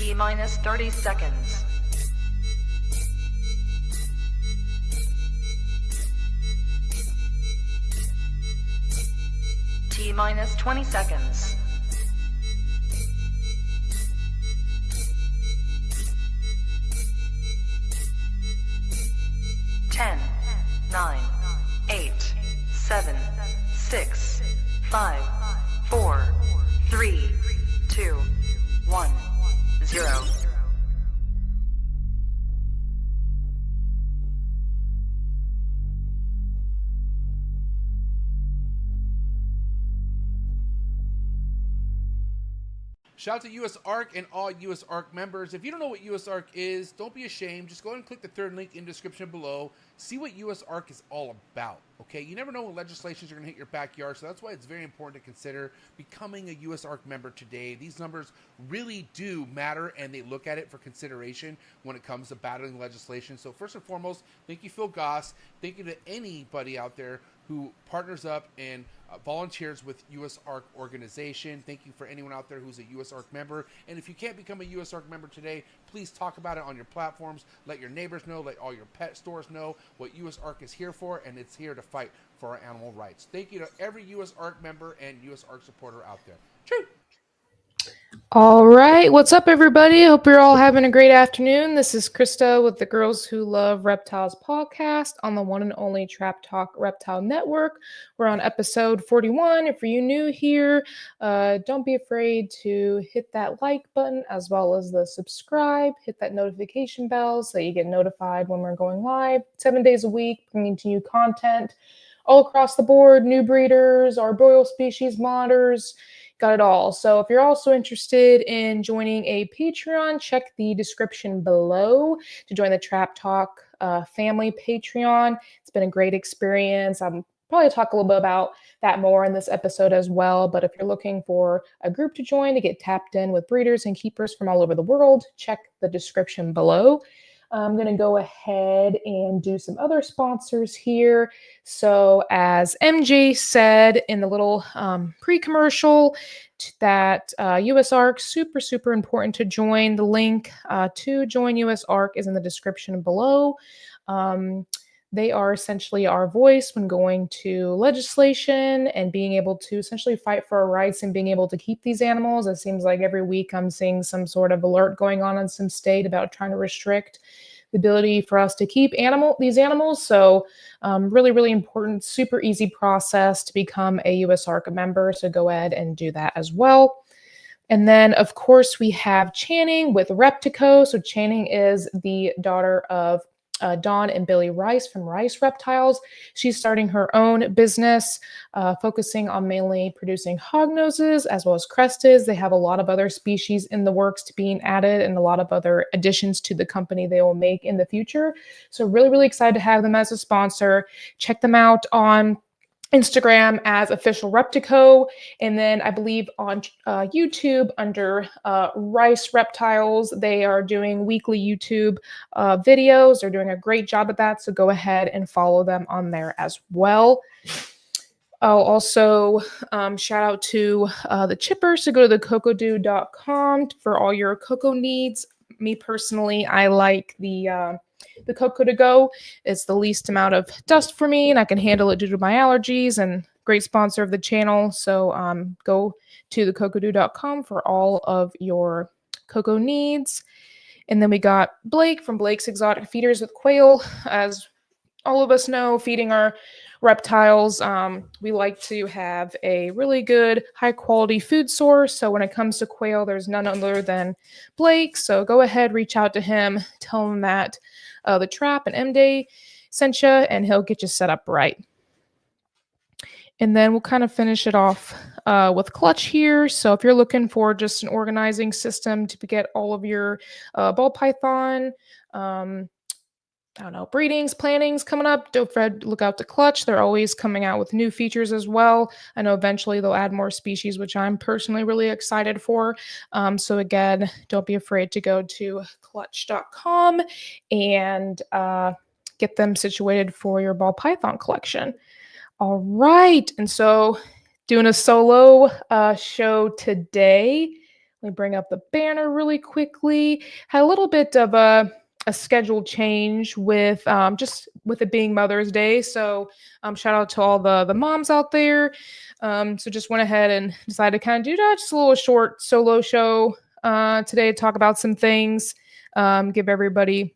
T-minus 30 seconds. T-minus 20 seconds. 10, 9, 8, 7, 6, 5, 4, 3, 2, 1, 0. Shout out to USARK and all USARK members. If you don't know what USARK is, don't be ashamed. Just go ahead and click the third link in the description below. See what USARK is all about, okay? You never know when legislations are going to hit your backyard, so that's why it's very important to consider becoming a USARK member today. These numbers really do matter, and they look at it for consideration when it comes to battling legislation. So first and foremost, thank you, Phil Goss. Thank you to anybody out there who partners up and volunteers with USARK organization. Thank you for anyone out there who's a USARK member. And if you can't become a USARK member today, please talk about it on your platforms. Let your neighbors know, let all your pet stores know what USARK is here for, and it's here to fight for our animal rights. Thank you to every USARK member and USARK supporter out there. True. All right, what's up, everybody? Hope you're all having a great afternoon. This is Krista with the Girls Who Love Reptiles podcast on the one and only Trap Talk Reptile Network. We're on episode 41. If you're new here, don't be afraid to hit that like button as well as the subscribe. Hit that notification bell so you get notified when we're going live 7 days a week, bringing to you content all across the board, new breeders, arboreal species monitors. Got it all. So if you're also interested in joining a Patreon, check the description below to join the Trap Talk family Patreon. It's been a great experience. I'm probably talk a little bit about that more in this episode as well. But if you're looking for a group to join to get tapped in with breeders and keepers from all over the world, check the description below. I'm going to go ahead and do some other sponsors here. So as MJ said in the little pre-commercial, that USARK, super important to join. The link to join USARK is in the description below. They are essentially our voice when going to legislation and being able to essentially fight for our rights and being able to keep these animals. It seems like every week I'm seeing some sort of alert going on in some state about trying to restrict the ability for us to keep these animals. So really important, super easy process to become a USARK member. So go ahead and do that as well. And then, of course, we have Channing with ReptiCo. So Channing is the daughter of Dawn and Billy Rice from Rice Reptiles. She's starting her own business, focusing on mainly producing hognoses as well as crested. They have a lot of other species in the works to being added and a lot of other additions to the company they will make in the future. So really excited to have them as a sponsor. Check them out on Instagram as officialreptico, and then I believe on YouTube under Rice Reptiles. They are doing weekly YouTube videos. They're doing a great job at that, so go ahead and follow them on there as well. I'll also shout out to the chippers, so go to thecocodoo.com for all your COCO needs. Me personally, I like the COCO to go. It's the least amount of dust for me, and I can handle it due to my allergies, and great sponsor of the channel. So go to thecocodoo.com for all of your COCO needs. And then we got Blake from Blake's Exotic Feeders with Quail. As all of us know, feeding our reptiles, we like to have a really good high quality food source. So when it comes to quail, there's none other than Blake. So go ahead, reach out to him, tell him that the Trap and M-Day sent you, and he'll get you set up right. And then we'll kind of finish it off with Clutch here. So if you're looking for just an organizing system to get all of your ball python, breedings, plantings coming up, don't fret, look out to Clutch. They're always coming out with new features as well. I know eventually they'll add more species, which I'm personally really excited for. So again, don't be afraid to go to clutch.com and get them situated for your ball python collection. All right, and so doing a solo show today. Let me bring up the banner really quickly. Had a little bit of a schedule change with just with it being Mother's Day. So shout out to all the moms out there. So just went ahead and decided to kind of do that, just a little short solo show today to talk about some things, give everybody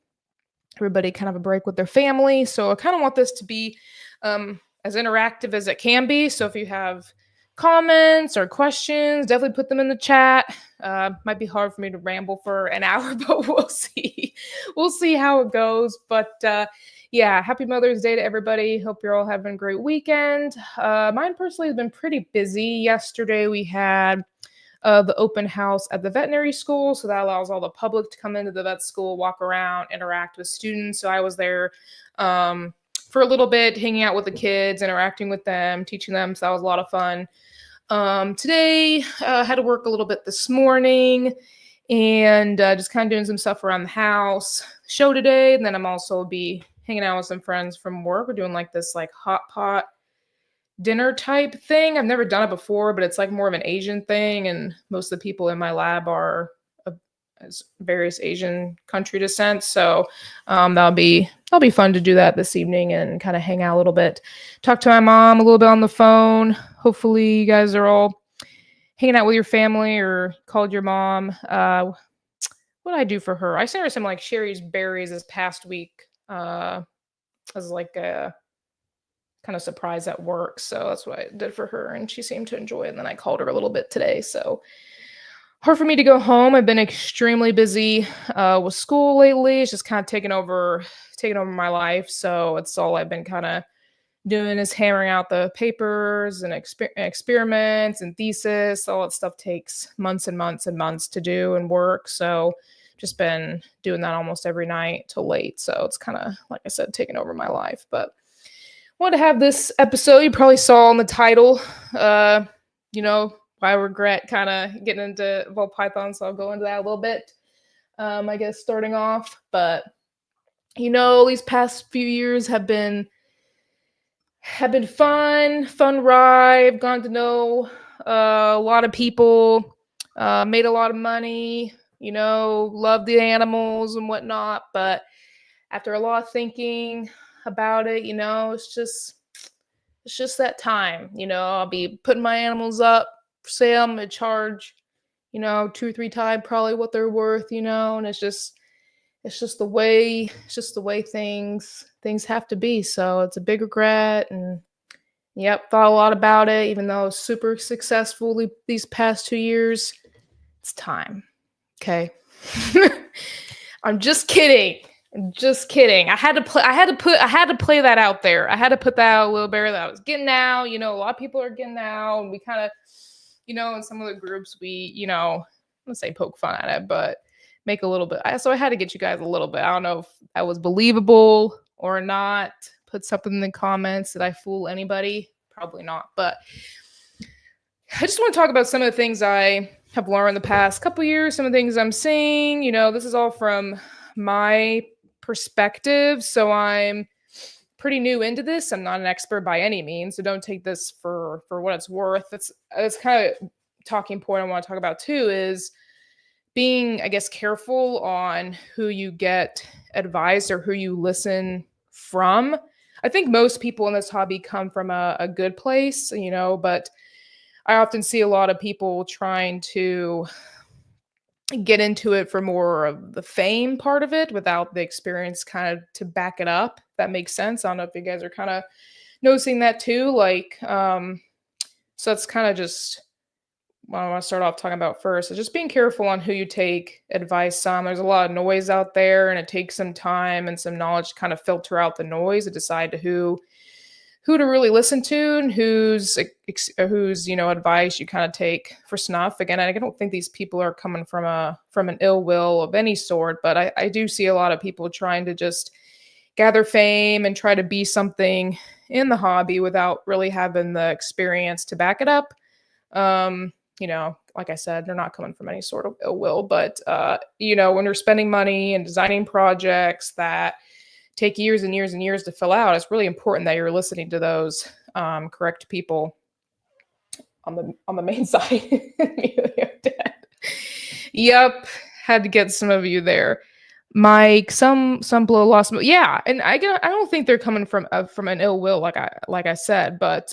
kind of a break with their family. So I kind of want this to be as interactive as it can be. So if you have comments or questions, definitely put them in the chat. Might be hard for me to ramble for an hour, but we'll see. We'll see how it goes. But yeah, happy Mother's Day to everybody. Hope you're all having a great weekend. Mine personally has been pretty busy. Yesterday we had the open house at the veterinary school. So that allows all the public to come into the vet school, walk around, interact with students. So I was there for a little bit, hanging out with the kids, interacting with them, teaching them. So that was a lot of fun. Today, had to work a little bit this morning and just kind of doing some stuff around the house. Show today, and then I'm also be hanging out with some friends from work. We're doing like this like hot pot dinner type thing. I've never done it before, but it's like more of an Asian thing, and most of the people in my lab are of various Asian country descent. So that'll be fun to do that this evening and kind of hang out a little bit, talk to my mom a little bit on the phone. Hopefully you guys are all hanging out with your family or called your mom. What did I do for her? I sent her some like Sherry's berries this past week as like a kind of surprise at work. So that's what I did for her, and she seemed to enjoy it. And then I called her a little bit today. So hard for me to go home. I've been extremely busy with school lately. It's just kind of taken over my life. So it's all I've been kind of doing is hammering out the papers and experiments and thesis. All that stuff takes months and months and months to do and work. So just been doing that almost every night till late. So it's kind of, like I said, taking over my life. But I wanted to have this episode. You probably saw on the title, I regret kind of getting into ball python. So I'll go into that a little bit, I guess, starting off. But, these past few years have been fun ride. I've gotten to know a lot of people, made a lot of money, love the animals and whatnot. But after a lot of thinking about it, it's just that time. I'll be putting my animals up for sale. I'm gonna charge, 2 or 3 times probably what they're worth, and it's just the way things have to be. So it's a big regret, and thought a lot about it, even though I was super successful these past 2 years. It's time. Okay. I'm just kidding. I had to play that out there. I had to put that out a little bit that I was getting out. A lot of people are getting out, and we kind of, in some of the groups we, I'm gonna say poke fun at it, but make a little bit. So I had to get you guys a little bit. I don't know if that was believable or not. Put something in the comments. Did I fool anybody? Probably not. But I just want to talk about some of the things I have learned the past couple years, some of the things I'm seeing. This is all from my perspective. So I'm pretty new into this. I'm not an expert by any means. So don't take this for what it's worth. That's kind of talking point I want to talk about too, is being, I guess, careful on who you get advice or who you listen from. I think most people in this hobby come from a good place, but I often see a lot of people trying to get into it for more of the fame part of it without the experience kind of to back it up. If that makes sense. I don't know if you guys are kind of noticing that too. So that's kind of just what I want to start off talking about first, is just being careful on who you take advice on. There's a lot of noise out there, and it takes some time and some knowledge to kind of filter out the noise and decide who to really listen to and whose advice you kind of take for snuff. Again, I don't think these people are coming from an ill will of any sort, but I do see a lot of people trying to just gather fame and try to be something in the hobby without really having the experience to back it up. Like I said, they're not coming from any sort of ill will, but when you're spending money and designing projects that take years and years and years to fill out, it's really important that you're listening to those correct people on the main side. Yep, had to get some of you there. Mike, some blow lost. Yeah, and I don't think they're coming from an ill will, like I said, but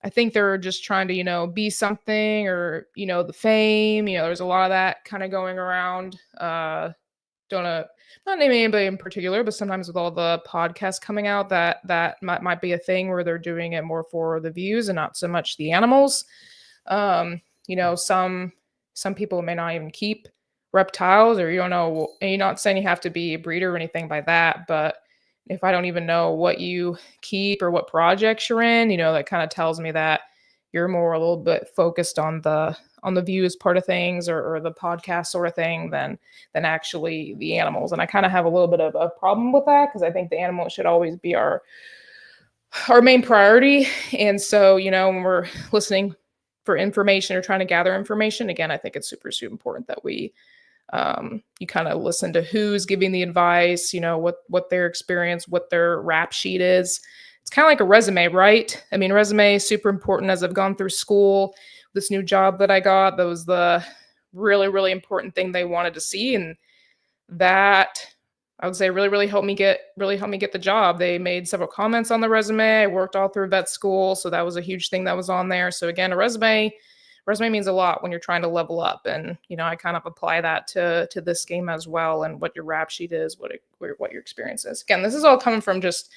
I think they're just trying to, be something, or, the fame, there's a lot of that kind of going around. Don't not naming anybody in particular, but sometimes with all the podcasts coming out, that might be a thing where they're doing it more for the views and not so much the animals. Some people may not even keep reptiles, or you don't know, and you're not saying you have to be a breeder or anything by that, but if I don't even know what you keep or what projects you're in, that kind of tells me that you're more a little bit focused on the views part of things, or the podcast sort of thing, than actually the animals. And I kind of have a little bit of a problem with that, because I think the animals should always be our main priority. And so, when we're listening for information or trying to gather information, again, I think it's super, super important that you kind of listen to who's giving the advice, what their experience, what their rap sheet is. It's kind of like a resume, right? I mean, resume is super important. As I've gone through school, this new job that I got, that was the really, really important thing they wanted to see. And that, I would say, really helped me get the job. They made several comments on the resume. I worked all through vet school, so that was a huge thing that was on there. So again, a resume means a lot when you're trying to level up. And I kind of apply that to this game as well, and what your rap sheet is, what your experience is. Again, this is all coming from just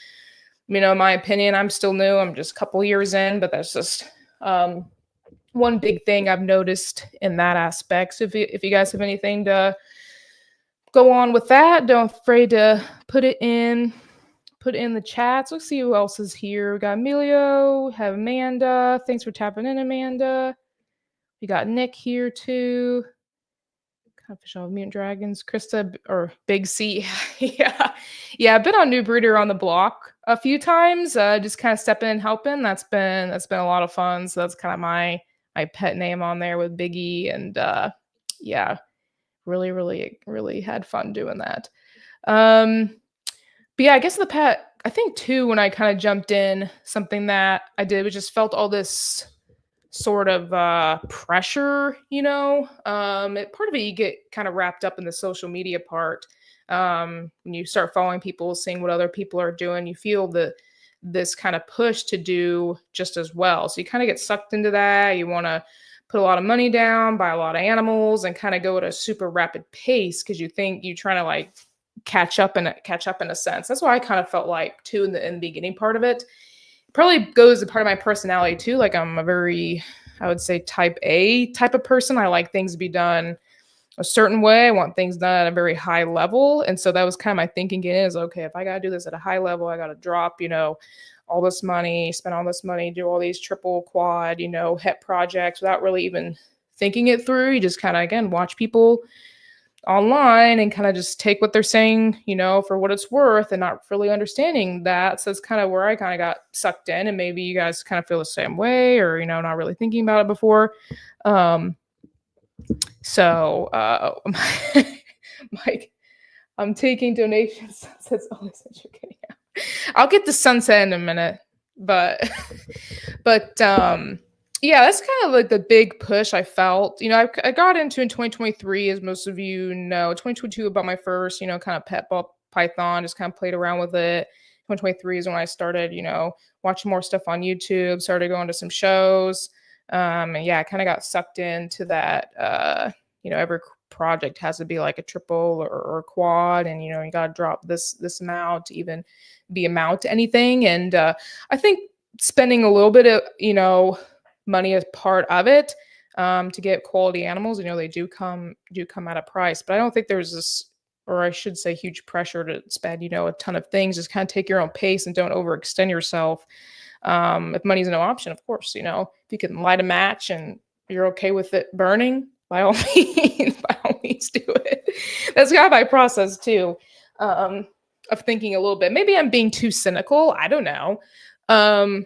my opinion. I'm still new. I'm just a couple years in, but that's just one big thing I've noticed in that aspect. So if you guys have anything to go on with that, don't be afraid to put it in the chats. Let's see who else is here. We got Emilio, have Amanda. Thanks for tapping in, Amanda. We got Nick here too. Official Mutant Dragons, Krista, or Big C. yeah. I've been on New Breeder on the Block a few times. Just kind of stepping in, helping. That's been a lot of fun. So that's kind of my pet name on there with Biggie, and really had fun doing that. But yeah, I guess I think too, when I kind of jumped in, something that I did was just felt all this sort of pressure, part of it, you get kind of wrapped up in the social media part. When you start following people, seeing what other people are doing, you feel this kind of push to do just as well. So you kind of get sucked into that. You want to put a lot of money down, buy a lot of animals, and kind of go at a super rapid pace, because you think you're trying to like catch up in a sense. That's why I kind of felt like too in the beginning part of it. Probably goes to part of my personality too. Like, I'm a very, I would say, type A type of person. I like things to be done a certain way. I want things done at a very high level. And so that was kind of my thinking is, okay, if I got to do this at a high level, I got to drop, all this money, spend all this money, do all these triple, quad, het projects without really even thinking it through. You just kind of, again, watch people online and kind of just take what they're saying, for what it's worth, and not really understanding that. So that's kind of where I kind of got sucked in, and maybe you guys kind of feel the same way, or, not really thinking about it before. Mike, I'm taking donations. Sunsets always said you're getting out. I'll get the sunset in a minute, but yeah, that's kind of like the big push I felt. I got into in 2023, as most of you know. 2022 about my first, kind of pet ball python, just kind of played around with it. 2023 is when I started, watching more stuff on YouTube, started going to some shows. And yeah, I kind of got sucked into that. Every project has to be like a triple or a quad, and, you got to drop this amount to even be amount to anything. And I think spending a little bit of, money as part of it, to get quality animals. They do come at a price, but I don't think there's this, or I should say, huge pressure to spend, a ton of things. Just kind of take your own pace and don't overextend yourself. If money's no option, of course, if you can light a match and you're okay with it burning, by all means do it. That's kind of my process too, of thinking a little bit. Maybe I'm being too cynical. I don't know. I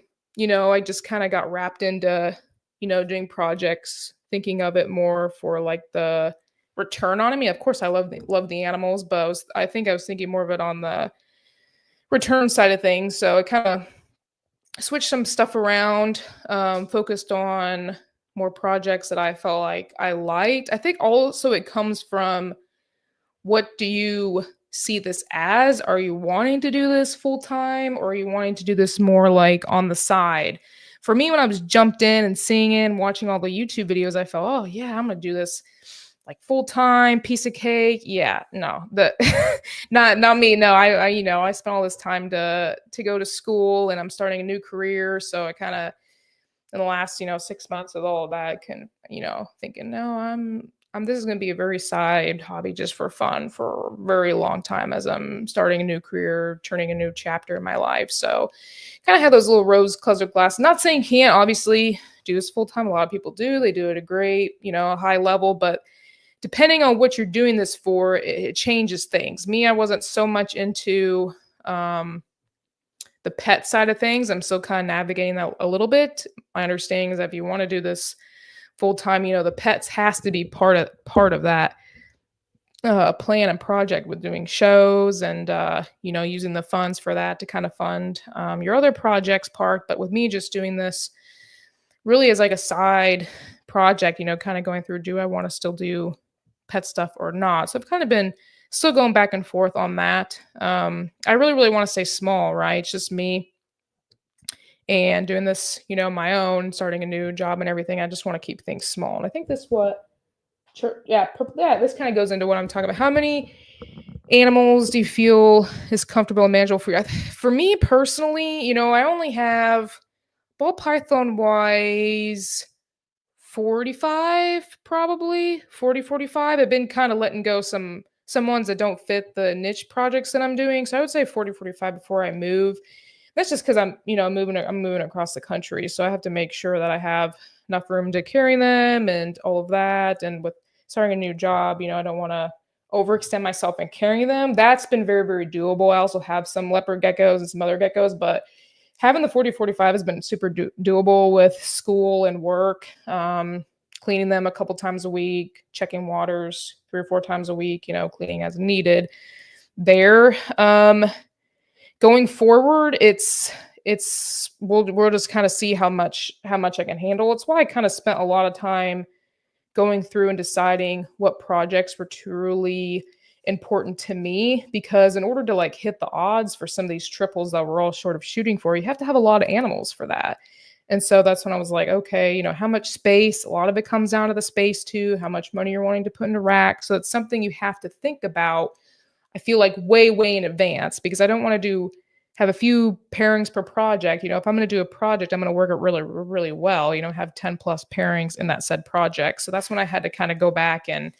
just kind of got wrapped into, doing projects, thinking of it more for like the return on it. I mean, of course I love the animals, but I think I was thinking more of it on the return side of things. So I kind of switched some stuff around, focused on more projects that I felt like I liked. I think also it comes from, what do you see this as? Are you wanting to do this full time, or are you wanting to do this more like on the side? For me, when I was jumped in and seeing it and watching all the YouTube videos, I felt, oh yeah, I'm gonna do this like full time, piece of cake. Yeah, no, the not me. No, I I spent all this time to go to school, and I'm starting a new career, so I kind of, in the last 6 months of all of that, can thinking, no, I'm this is going to be a very side hobby, just for fun, for a very long time, as I'm starting a new career, turning a new chapter in my life. So kind of have those little rose colored glasses. Not saying you can't obviously do this full time. A lot of people do. They do it at a great high level, but depending on what you're doing this for, it changes things. Me, I wasn't so much into the pet side of things. I'm still kind of navigating that a little bit. My understanding is that if you want to do this full time, the pets has to be part of that plan and project, with doing shows and using the funds for that to kind of fund your other projects part. But with me just doing this really as like a side project, kind of going through, do I want to still do pet stuff or not? So I've kind of been still going back and forth on that. I really want to stay small, right? It's just me and doing this, my own, starting a new job and everything. I just want to keep things small. And I think this this kind of goes into what I'm talking about. How many animals do you feel is comfortable and manageable for you? For me personally, I only have, ball python wise, 45, probably 40, 45. I've been kind of letting go some ones that don't fit the niche projects that I'm doing. So I would say 40, 45 before I move. That's just because I'm moving across the country. So I have to make sure that I have enough room to carry them and all of that. And with starting a new job, I don't want to overextend myself in carrying them. That's been very, very doable. I also have some leopard geckos and some other geckos, but having the 40, 45 has been super doable with school and work. Cleaning them a couple times a week, checking waters 3 or 4 times a week, cleaning as needed there. Going forward, we'll just kind of see how much I can handle. It's why I kind of spent a lot of time going through and deciding what projects were truly important to me, because in order to like hit the odds for some of these triples that we're all sort of shooting for, you have to have a lot of animals for that. And so that's when I was like, okay, how much space? A lot of it comes down to the space too, how much money you're wanting to put in a rack. So it's something you have to think about, I feel like way in advance, because I don't want to have a few pairings per project. If I'm going to do a project, I'm going to work it really, really well, have 10 plus pairings in that said project. So that's when I had to kind of go back and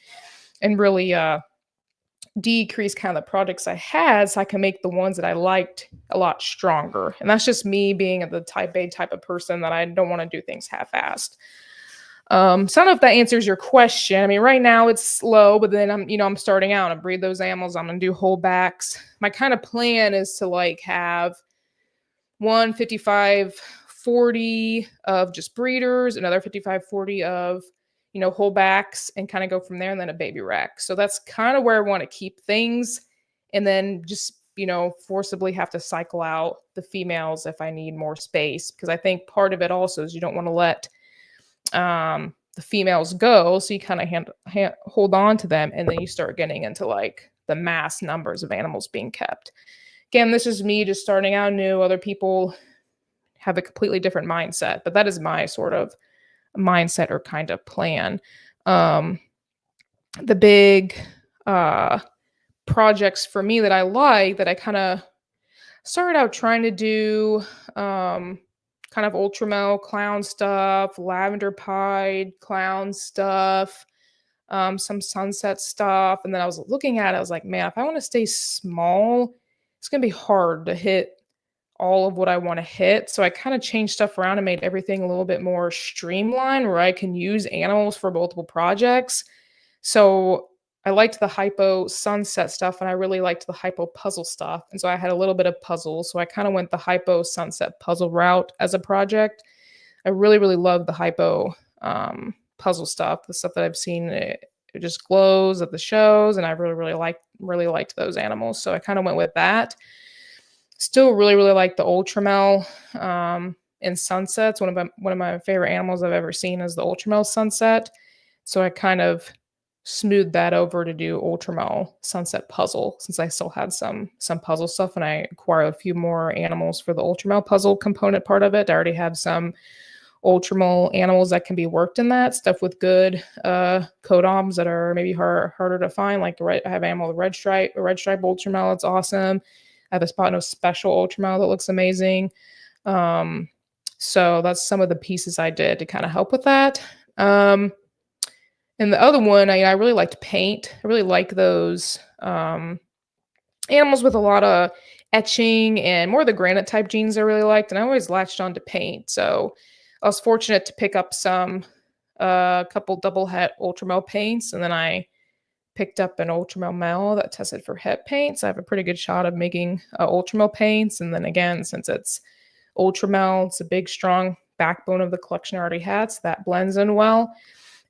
really decrease kind of the projects I had, so I can make the ones that I liked a lot stronger. And that's just me being the type A type of person that I don't want to do things half-assed. So I don't know if that answers your question. I mean, right now it's slow, but then I'm starting out. I breed those animals. I'm going to do holdbacks. My kind of plan is to like have 55-40 of just breeders, another 55-40 of holdbacks, and kind of go from there, and then a baby rack. So that's kind of where I want to keep things, and then just forcibly have to cycle out the females if I need more space, because I think part of it also is you don't want to let the females go, so you kind of hold on to them, and then you start getting into like the mass numbers of animals being kept. Again, this is me just starting out new. Other people have a completely different mindset, but that is my sort of mindset or kind of plan. The big projects for me that I like, that I kind of started out trying to do, kind of ultramel clown stuff, lavender pied clown stuff, some sunset stuff. And then I was looking at it, I was like, man, if I want to stay small, it's going to be hard to hit all of what I want to hit. So I kind of changed stuff around and made everything a little bit more streamlined, where I can use animals for multiple projects. So I liked the hypo sunset stuff, and I really liked the hypo puzzle stuff. And so I had a little bit of puzzles. So I kind of went the hypo sunset puzzle route as a project. I really loved the hypo puzzle stuff, the stuff that I've seen. It just glows at the shows, and I really liked those animals. So I kind of went with that. Still really like the ultramel in sunsets. One of my favorite animals I've ever seen is the ultramale sunset. So I kind of smoothed that over to do ultramale sunset puzzle, since I still had some puzzle stuff, and I acquired a few more animals for the ultramale puzzle component part of it. I already have some ultramale animals that can be worked in that stuff with good codoms that are maybe harder to find. Like I have an animal with red stripe ultramale. It's awesome. I have a spot no special ultramale that looks amazing. So that's some of the pieces I did to kind of help with that. And the other one, I really liked paint. I really like those animals with a lot of etching and more of the granite type genes I really liked. And I always latched on to paint. So I was fortunate to pick up a couple double het ultramale paints. And then I picked up an ultramale male that tested for het paints. I have a pretty good shot of making ultramale paints. And then again, since it's ultramale, it's a big, strong backbone of the collection I already had. So that blends in well.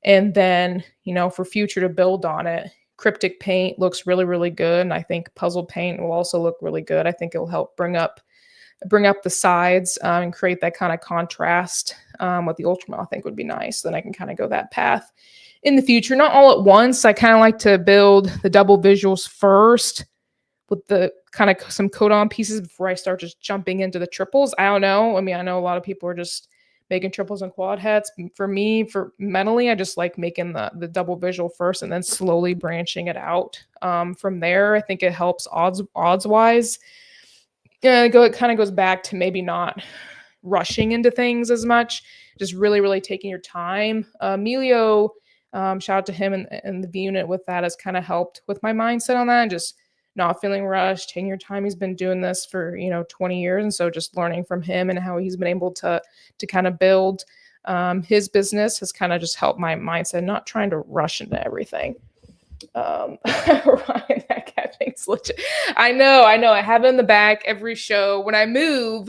And then, for future to build on it, cryptic paint looks really, really good. And I think puzzle paint will also look really good. I think it will help bring up the sides and create that kind of contrast with the ultramale. I think would be nice. Then I can kind of go that path in the future, not all at once. I kind of like to build the double visuals first with the kind of some codon pieces before I start just jumping into the triples. I don't know. I mean, I know a lot of people are just making triples and quad hets. For me, for mentally, I just like making the double visual first and then slowly branching it out from there. I think it helps odds wise. It kind of goes back to maybe not rushing into things as much, just really, really taking your time. Emilio, shout out to him and the V unit with that, has kind of helped with my mindset on that, and just not feeling rushed, taking your time. He's been doing this for 20 years, and so just learning from him and how he's been able to kind of build his business has kind of just helped my mindset, not trying to rush into everything. Ryan, that cat thing's legit. I know. I have it in the back every show. When I move,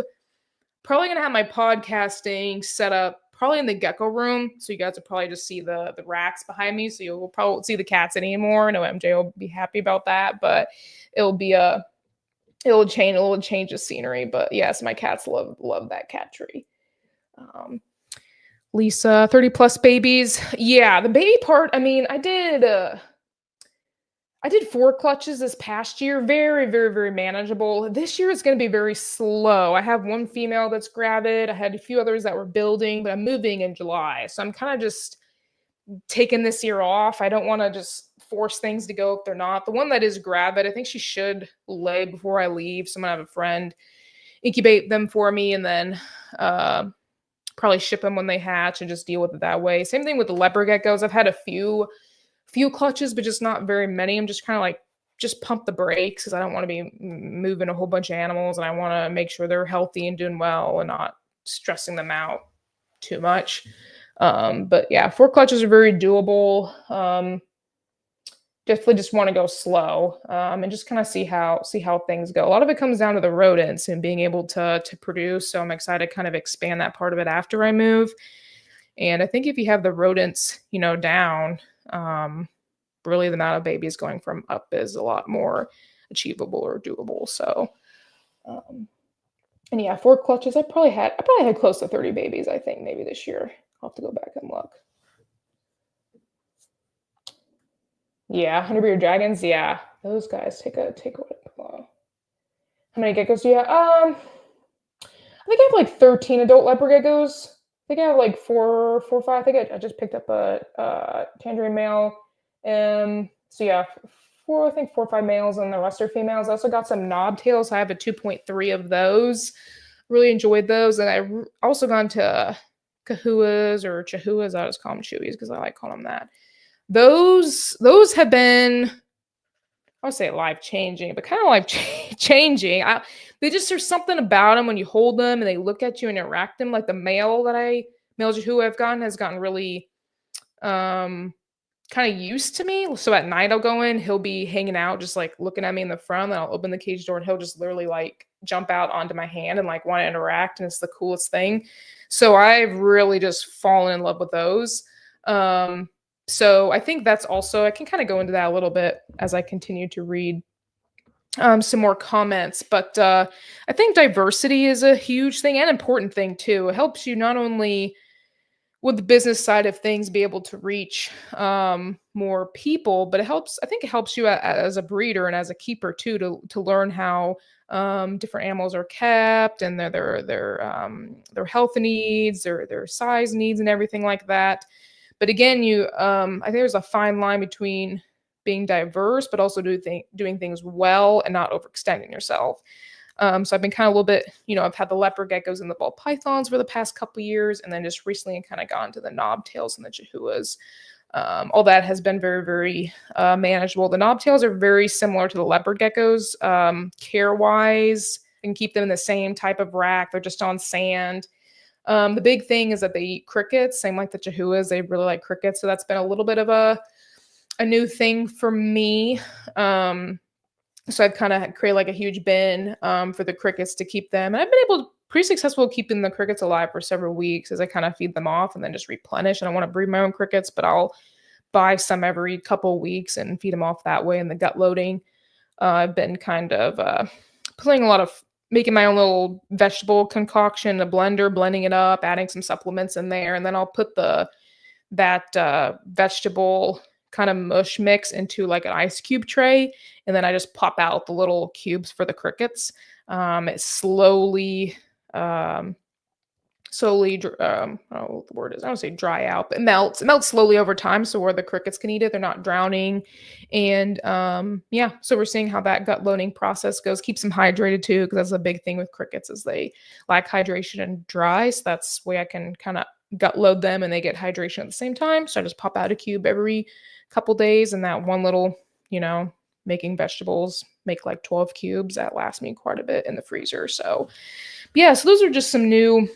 probably gonna have my podcasting set up probably in the gecko room, so you guys will probably just see the racks behind me, so you'll probably won't see the cats anymore. I know MJ will be happy about that, but it'll change the scenery. But yes, my cats love that cat tree. Lisa, 30 plus babies. Yeah, the baby part, I mean, I did 4 clutches this past year. Very, very, very manageable. This year is going to be very slow. I have one female that's gravid. I had a few others that were building, but I'm moving in July. So I'm kind of just taking this year off. I don't want to just force things to go if they're not. The one that is gravid, I think she should lay before I leave. So I'm going to have a friend incubate them for me and then probably ship them when they hatch and just deal with it that way. Same thing with the leopard geckos. I've had a few clutches, but just not very many. I'm just kind of like, just pump the brakes because I don't want to be moving a whole bunch of animals, and I want to make sure they're healthy and doing well and not stressing them out too much. But yeah, 4 clutches are very doable. Definitely just want to go slow and just kind of see how things go. A lot of it comes down to the rodents and being able to produce. So I'm excited to kind of expand that part of it after I move. And I think if you have the rodents, down, really the amount of babies going from up is a lot more achievable or doable. So, and yeah, 4 clutches. I probably had close to 30 babies, I think, maybe this year. I'll have to go back and look. Yeah, 100-beard dragons. Yeah, those guys take a while. How many geckos do you have? I think I have like 13 adult leopard geckos. I think I have like 4 or 5. I think I just picked up a tangerine male. So yeah, 4 or 5 males and the rest are females. I also got some knobtails. I have a 2.3 of those. Really enjoyed those. And I also gone to Kahuas or Chihuahuas. I just call them Chewies because I like calling them that. Those have been, I would say life-changing, but kind of life-changing. There's something about them when you hold them and they look at you and interact them. Like the male Chihuahua I've gotten has gotten really kind of used to me. So at night I'll go in, he'll be hanging out, just like looking at me in the front, and I'll open the cage door and he'll just literally like jump out onto my hand and like want to interact. And it's the coolest thing. So I've really just fallen in love with those. So I think that's also, I can kind of go into that a little bit as I continue to read some more comments. But I think diversity is a huge thing and important thing too. It helps you not only with the business side of things be able to reach more people, but I think it helps you as a breeder and as a keeper too to learn how different animals are kept and their health needs, their size needs, and everything like that. But again, I think there's a fine line between being diverse, but also doing things well and not overextending yourself. So I've been kind of a little bit, I've had the leopard geckos and the ball pythons for the past couple years, and then just recently kind of gone to the knobtails and the chihuahuas. All that has been very, very manageable. The knobtails are very similar to the leopard geckos, care-wise, and keep them in the same type of rack. They're just on sand. The big thing is that they eat crickets, same like the chihuahuas. They really like crickets, so that's been a little bit of a new thing for me. So I've kind of created like a huge bin for the crickets to keep them. And I've been pretty successful keeping the crickets alive for several weeks as I kind of feed them off and then just replenish. And I want to breed my own crickets, but I'll buy some every couple of weeks and feed them off that way. And the gut loading, I've been kind of making my own little vegetable concoction in a blender, blending it up, adding some supplements in there. And then I'll put that vegetable kind of mush mix into like an ice cube tray, and then I just pop out the little cubes for the crickets. It slowly I don't know what the word is. I don't say dry out, but it melts slowly over time, so where the crickets can eat it, they're not drowning. And so we're seeing how that gut loading process goes. Keeps them hydrated too, because that's a big thing with crickets is they lack hydration and dry. So that's the way I can kind of gut load them and they get hydration at the same time. So I just pop out a cube every couple days, and that one little, making vegetables, make like 12 cubes. That lasts me quite a bit in the freezer. So yeah, so those are just some new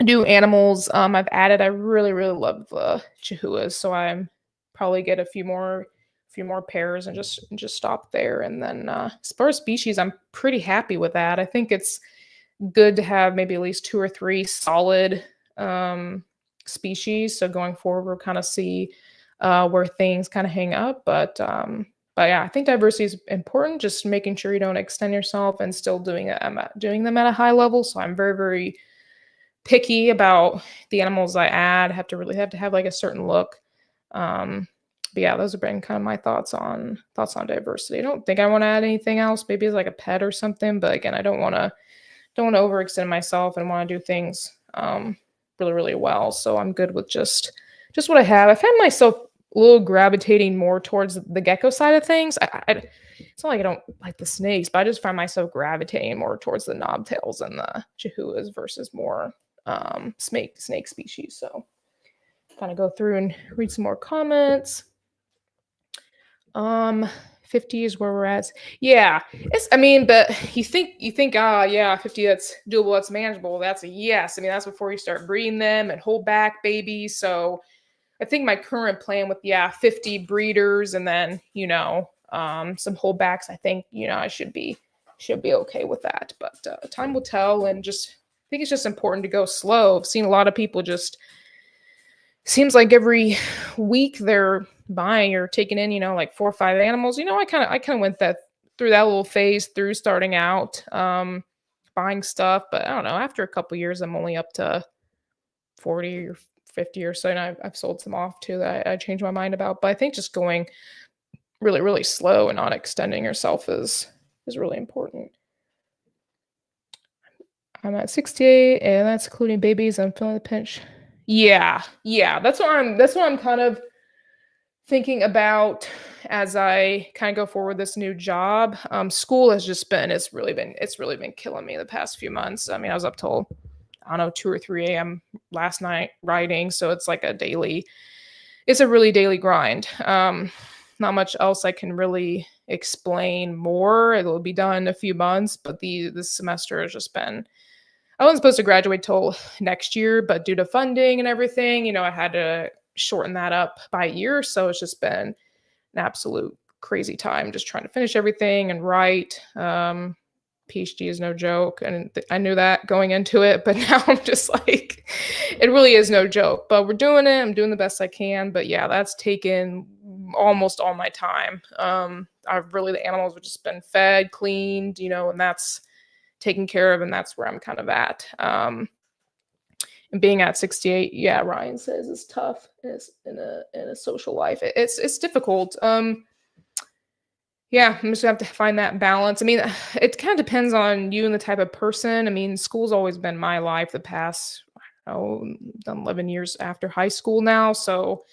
animals I've added. I really, really love the chihuahuas, so I'm probably get a few more pairs and just stop there. And then as far as species, I'm pretty happy with that. I think it's good to have maybe at least 2 or 3 solid species. So going forward, we'll kind of see where things kind of hang up. But yeah, I think diversity is important. Just making sure you don't extend yourself and still doing them at a high level. So I'm very, very picky about the animals I add. Have to have like a certain look. But yeah, those have been kind of my thoughts on diversity. I don't think I want to add anything else. Maybe it's like a pet or something. But again, I don't want to overextend myself and want to do things really, really well. So I'm good with just what I have. I find myself a little gravitating more towards the gecko side of things. It's not like I don't like the snakes, but I just find myself gravitating more towards the knobtails and the chihuahuas versus more snake species. So kind of go through and read some more comments. 50 is where we're at. Yeah, but you think, 50, that's doable, that's manageable. That's a yes. That's before you start breeding them and hold back babies. So I think my current plan with 50 breeders and then some holdbacks, I think I should be okay with that. But time will tell, and I think it's just important to go slow. I've seen a lot of people seems like every week they're buying or taking in like 4 or 5 animals. I kind of went through that little phase through starting out buying stuff, but I don't know, after a couple years I'm only up to 40 or 50 or so, and I've sold some off too that I changed my mind about. But I think just going really, really slow and not extending yourself is really important. I'm at 68, and that's including babies. I'm feeling the pinch. Yeah, that's what I'm kind of thinking about as I kind of go forward with this new job. School has it's really been killing me the past few months. I was up till 2 or 3 a.m. last night writing. So it's like it's a really daily grind. Not much else I can really explain more. It will be done in a few months, but this semester has just been, I wasn't supposed to graduate till next year, but due to funding and everything, I had to shorten that up by a year. So it's just been an absolute crazy time, just trying to finish everything and write. PhD is no joke, and I knew that going into it, but now I'm just like, it really is no joke. But we're doing it. I'm doing the best I can. But yeah, that's taken almost all my time. the animals have just been fed, cleaned, and that's taken care of, and that's where I'm kind of at. And being at 68, yeah, Ryan says it's tough in a social life. It's difficult. Yeah, I'm just gonna have to find that balance. I mean, it kind of depends on you and the type of person. I mean, school's always been my life the past, I don't know, done 11 years after high school now. So,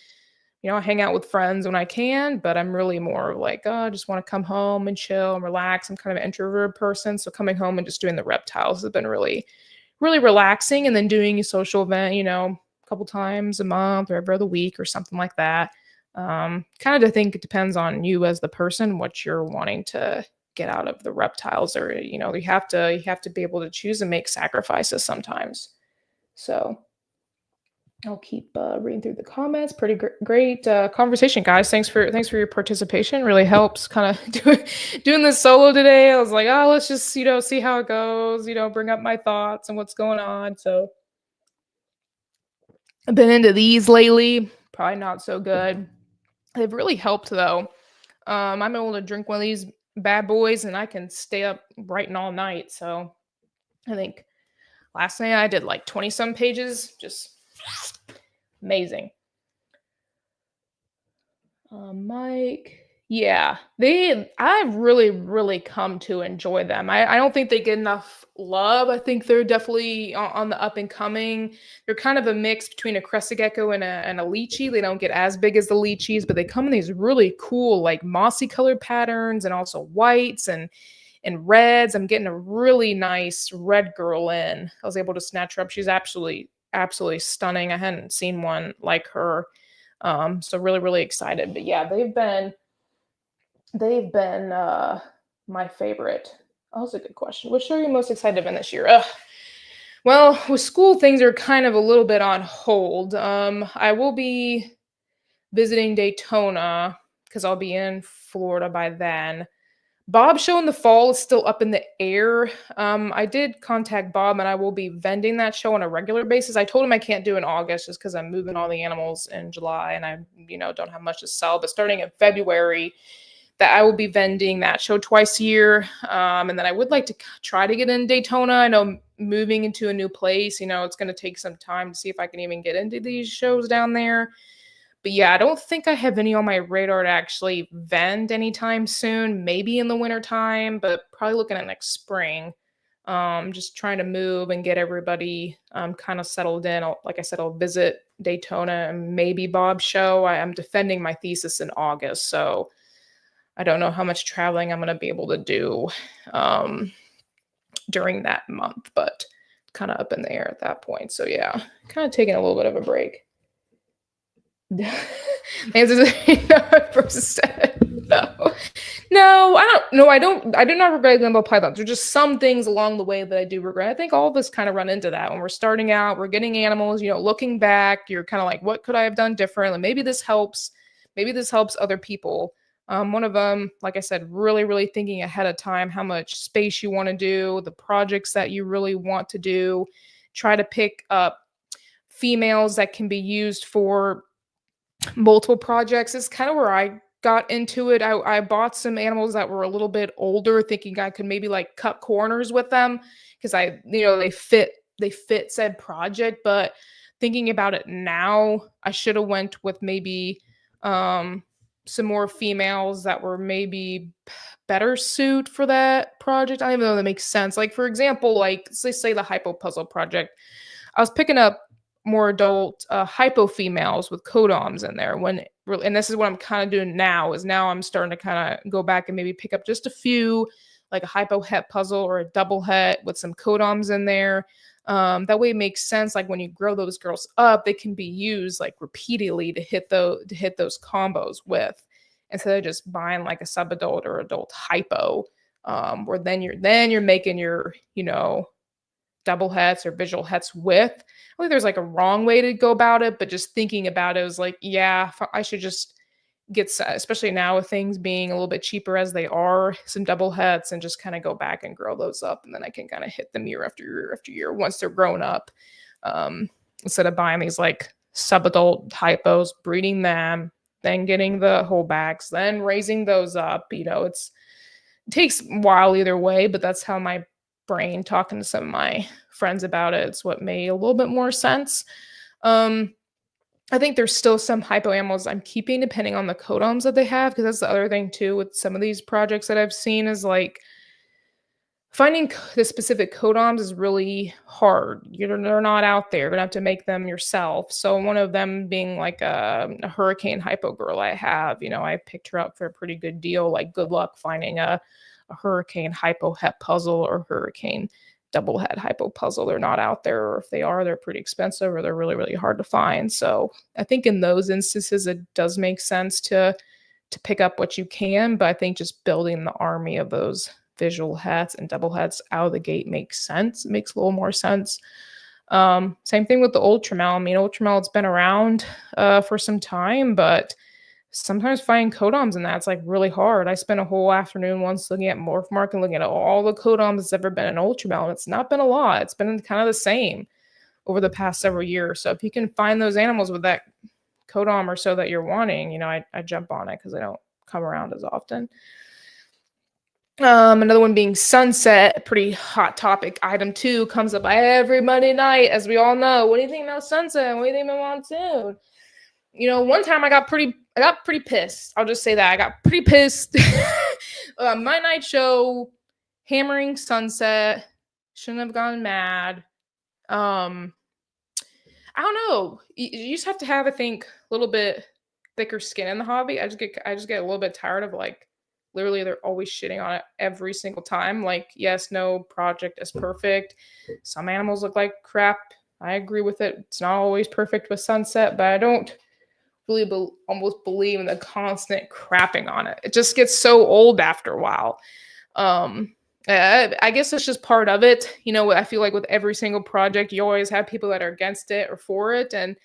I hang out with friends when I can, but I'm really more like, oh, I just want to come home and chill and relax. I'm kind of an introverted person. So coming home and just doing the reptiles has been really, really relaxing. And then doing a social event, a couple times a month or every other week or something like that. Kind of think it depends on you as the person, what you're wanting to get out of the reptiles, or you have to be able to choose and make sacrifices sometimes. So I'll keep reading through the comments. Pretty great conversation, guys. Thanks for your participation. Really helps kind of doing this solo today. I was like, oh, let's just see how it goes. Bring up my thoughts and what's going on. So I've been into these lately. Probably not so good. They've really helped though. I'm able to drink one of these bad boys and I can stay up writing all night. So I think last night I did like 20 some pages. Just amazing. Mike. Yeah, I've really, really come to enjoy them. I don't think they get enough love. I think they're definitely on the up and coming. They're kind of a mix between a crested gecko and a lychee. They don't get as big as the lychees, but they come in these really cool, like mossy colored patterns and also whites and reds. I'm getting a really nice red girl in. I was able to snatch her up. She's absolutely, absolutely stunning. I hadn't seen one like her. So really, really excited. But yeah, they've been my favorite. Oh, that's a good question. Which are you most excited about this year? Well, with school, things are kind of a little bit on hold. I will be visiting Daytona because I'll be in Florida by then. Bob show in the fall is still up in the air. I did contact Bob and I will be vending that show on a regular basis. I told him I can't do it in August just because I'm moving all the animals in July and I, don't have much to sell. But starting in February, that I will be vending that show twice a year. And then I would like to try to get in Daytona. I know moving into a new place, it's going to take some time to see if I can even get into these shows down there. But yeah, I don't think I have any on my radar to actually vend anytime soon. Maybe in the winter time, but probably looking at next spring. Just trying to move and get everybody kind of settled in. Like I said, I'll visit Daytona and maybe Bob's show. I'm defending my thesis in August, so I don't know how much traveling I'm going to be able to do during that month, but kind of up in the air at that point. So yeah, kind of taking a little bit of a break. The answer is no, I don't. No, I don't. I do not regret Limbo Pythons. There's just some things along the way that I do regret. I think all of us kind of run into that when we're starting out. We're getting animals. Looking back, you're kind of like, what could I have done differently? Maybe this helps. Maybe this helps other people. One of them, like I said, really, really thinking ahead of time how much space you want to do, the projects that you really want to do. Try to pick up females that can be used for multiple projects. Is kind of where I got into it. I bought some animals that were a little bit older, thinking I could maybe like cut corners with them because they fit said project. But thinking about it now, I should have went with maybe some more females that were maybe better suit for that project. I don't even know if that makes sense. Like for example, like let's say the hypo puzzle project. I was picking up more adult hypo females with codoms in there and this is what I'm kind of doing now I'm starting to kind of go back and maybe pick up just a few, like a hypo het puzzle or a double het with some codoms in there. That way it makes sense. Like when you grow those girls up, they can be used like repeatedly to hit those combos with, instead of just buying like a subadult or adult hypo, where then you're making your double hets or visual hets with. I think there's like a wrong way to go about it, but just thinking about it was like, yeah, I should just get, especially now with things being a little bit cheaper as they are, some double hets and just kind of go back and grow those up. And then I can kind of hit them year after year after year once they're grown up. Instead of buying these like subadult hypos, breeding them, then getting the whole bags, then raising those up. It takes a while either way, but that's how my brain, talking to some of my friends about it's what made a little bit more sense. I think there's still some hypo animals I'm keeping depending on the codoms that they have, because that's the other thing too with some of these projects that I've seen is like finding the specific codoms is really hard. They're not out there. You're gonna have to make them yourself. So one of them being like a hurricane hypo girl I have, I picked her up for a pretty good deal. Like good luck finding a hurricane hypo het puzzle or hurricane double head hypo puzzle. They're not out there, or if they are, they're pretty expensive or they're really, really hard to find. So I think in those instances, it does make sense to pick up what you can, but I think just building the army of those visual hets and double hets out of the gate makes sense. It makes a little more sense. Same thing with the Ultramel. I mean, Ultramel's been around for some time, but sometimes finding codoms in that's like really hard. I spent a whole afternoon once looking at MORPH and looking at all the codoms that's ever been in Ultramel, and it's not been a lot. It's been kind of the same over the past several years. So if you can find those animals with that codom or so that you're wanting, I jump on it because they don't come around as often. Another one being Sunset, a pretty hot topic. Item 2 comes up every Monday night, as we all know. What do you think about Sunset? What do you think about Monsoon? One time I got pretty pissed. I'll just say that. I got pretty pissed. My night show, hammering Sunset, shouldn't have gone mad. I don't know. You just have to have, I think, a little bit thicker skin in the hobby. I just get a little bit tired of like, literally they're always shitting on it every single time. Like, yes, no project is perfect. Some animals look like crap. I agree with it. It's not always perfect with Sunset, but I don't really almost believe in the constant crapping on it. It just gets so old after a while. I guess it's just part of it. I feel like with every single project, you always have people that are against it or for it. And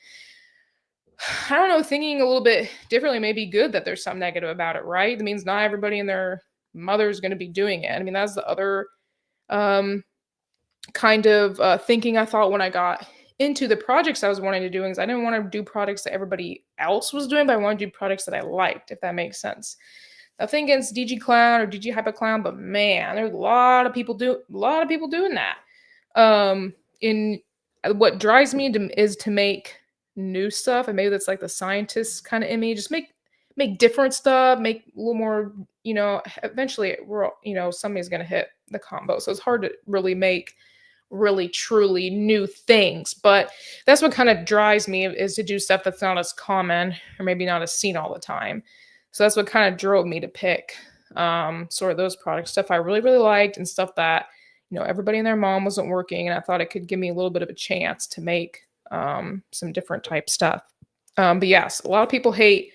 I don't know, thinking a little bit differently may be good that there's some negative about it, right? That means not everybody and their mother is going to be doing it. I mean, that's the other kind of thinking I thought when I got into the projects I was wanting to do, is I didn't want to do products that everybody else was doing, but I want to do products that I liked, if that makes sense. Nothing against DG Clown or DG Hyper Clown, but man, there's a lot of people doing that. In what drives me is to make new stuff, and maybe that's like the scientist kind of in me. Just make different stuff, make a little more. Eventually, somebody's gonna hit the combo, so it's hard to really make really truly new things. But that's what kind of drives me, is to do stuff that's not as common or maybe not as seen all the time. So that's what kind of drove me to pick sort of those products, stuff I really, really liked, and stuff that, everybody and their mom wasn't working, and I thought it could give me a little bit of a chance to make some different type stuff. But yes, a lot of people hate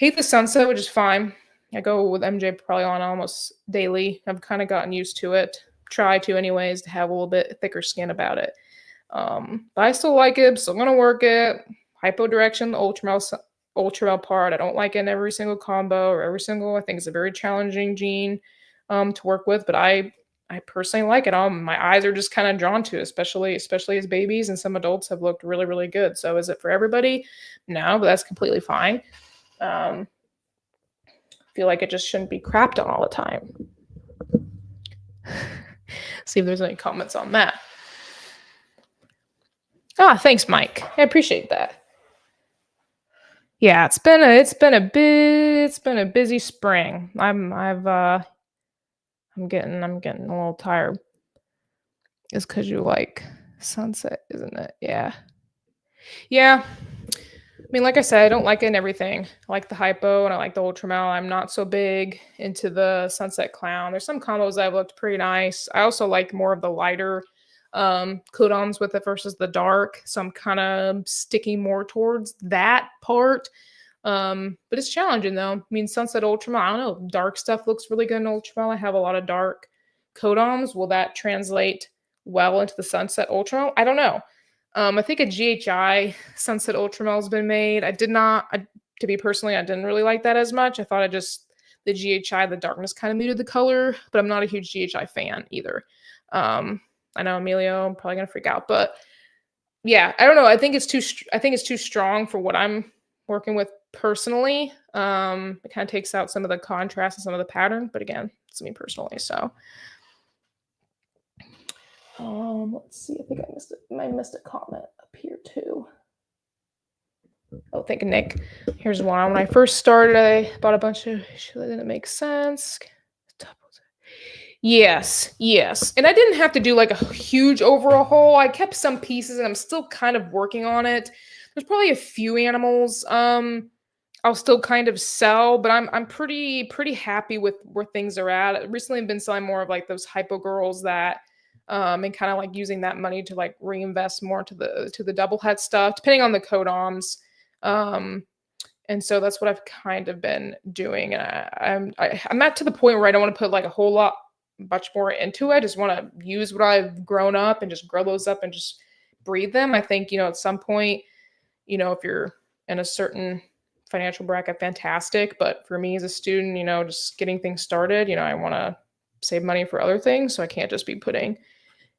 the Sunset, which is fine. I go with MJ probably on almost daily. I've kind of gotten used to it. Try to anyways, to have a little bit thicker skin about it. But I still like it. I'm still going to work it. Hypo direction, the Ultramel part. I don't like it in every single combo or every single. I think it's a very challenging gene to work with, but I personally like it. My eyes are just kind of drawn to it, especially as babies, and some adults have looked really, really good. So is it for everybody? No, but that's completely fine. I feel like it just shouldn't be crapped on all the time. See if there's any comments on that. Thanks, Mike. I appreciate that. Yeah, it's been a busy spring. I'm getting a little tired. It's because you like Sunset, isn't it? Yeah. I mean, like I said, I don't like it in everything. I like the Hypo and I like the Ultramel. I'm not so big into the Sunset Clown. There's some combos that have looked pretty nice. I also like more of the lighter codoms with it versus the dark. So I'm kind of sticking more towards that part. But it's challenging though. I mean, Sunset Ultramel, I don't know, dark stuff looks really good in Ultramel. I have a lot of dark codoms. Will that translate well into the Sunset Ultramel? I don't know. I think a GHI Sunset Ultramel has been made. I didn't really like that as much. I thought the GHI, the darkness kind of muted the color, but I'm not a huge GHI fan either. I know Emilio, I'm probably going to freak out, but yeah, I don't know. I think it's too strong for what I'm working with personally. It kind of takes out some of the contrast and some of the pattern, but again, it's me personally. So let's see. I think I missed a comment up here too. Oh, thank you, Nick. Here's one. When I first started, I bought a bunch of shit that didn't make sense. Yes. And I didn't have to do like a huge overhaul. I kept some pieces and I'm still kind of working on it. There's probably a few animals I'll still kind of sell, but I'm pretty happy with where things are at. I've recently been selling more of like those hypo girls that and kind of like using that money to like reinvest more to the double head stuff, depending on the codoms. And so that's what I've kind of been doing. And I'm not to the point where I don't want to put like a whole lot much more into it. I just want to use what I've grown up and just grow those up and just breed them. I think, at some point, if you're in a certain financial bracket, fantastic. But for me as a student, just getting things started, I want to save money for other things. So I can't just be putting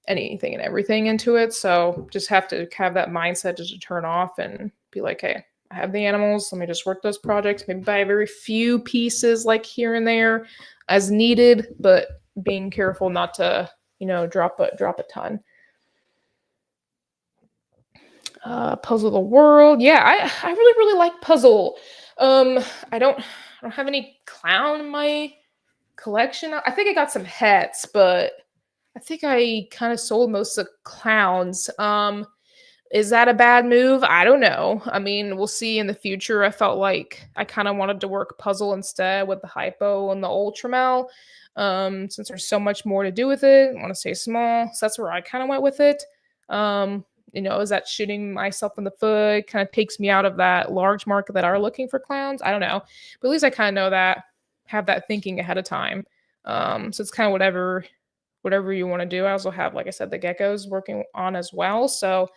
anything and everything into it. So just have to have that mindset just to turn off and be like, hey, I have the animals. Let me just work those projects. Maybe buy very few pieces like here and there as needed, but being careful not to, drop a ton. Puzzle the World. Yeah, I really like Puzzle. I don't have any clown in my collection. I think I got some hats, but I think I kind of sold most of the clowns. Is that a bad move? I don't know. I mean, we'll see in the future. I felt like I kind of wanted to work Puzzle instead with the hypo and the ultramel. Since there's so much more to do with it, I want to stay small. So that's where I kind of went with it. Is that shooting myself in the foot? Kind of takes me out of that large market that are looking for clowns. I don't know. But at least I kind of know that, have that thinking ahead of time. So it's kind of whatever you want to do. I also have, like I said, the geckos working on as well. So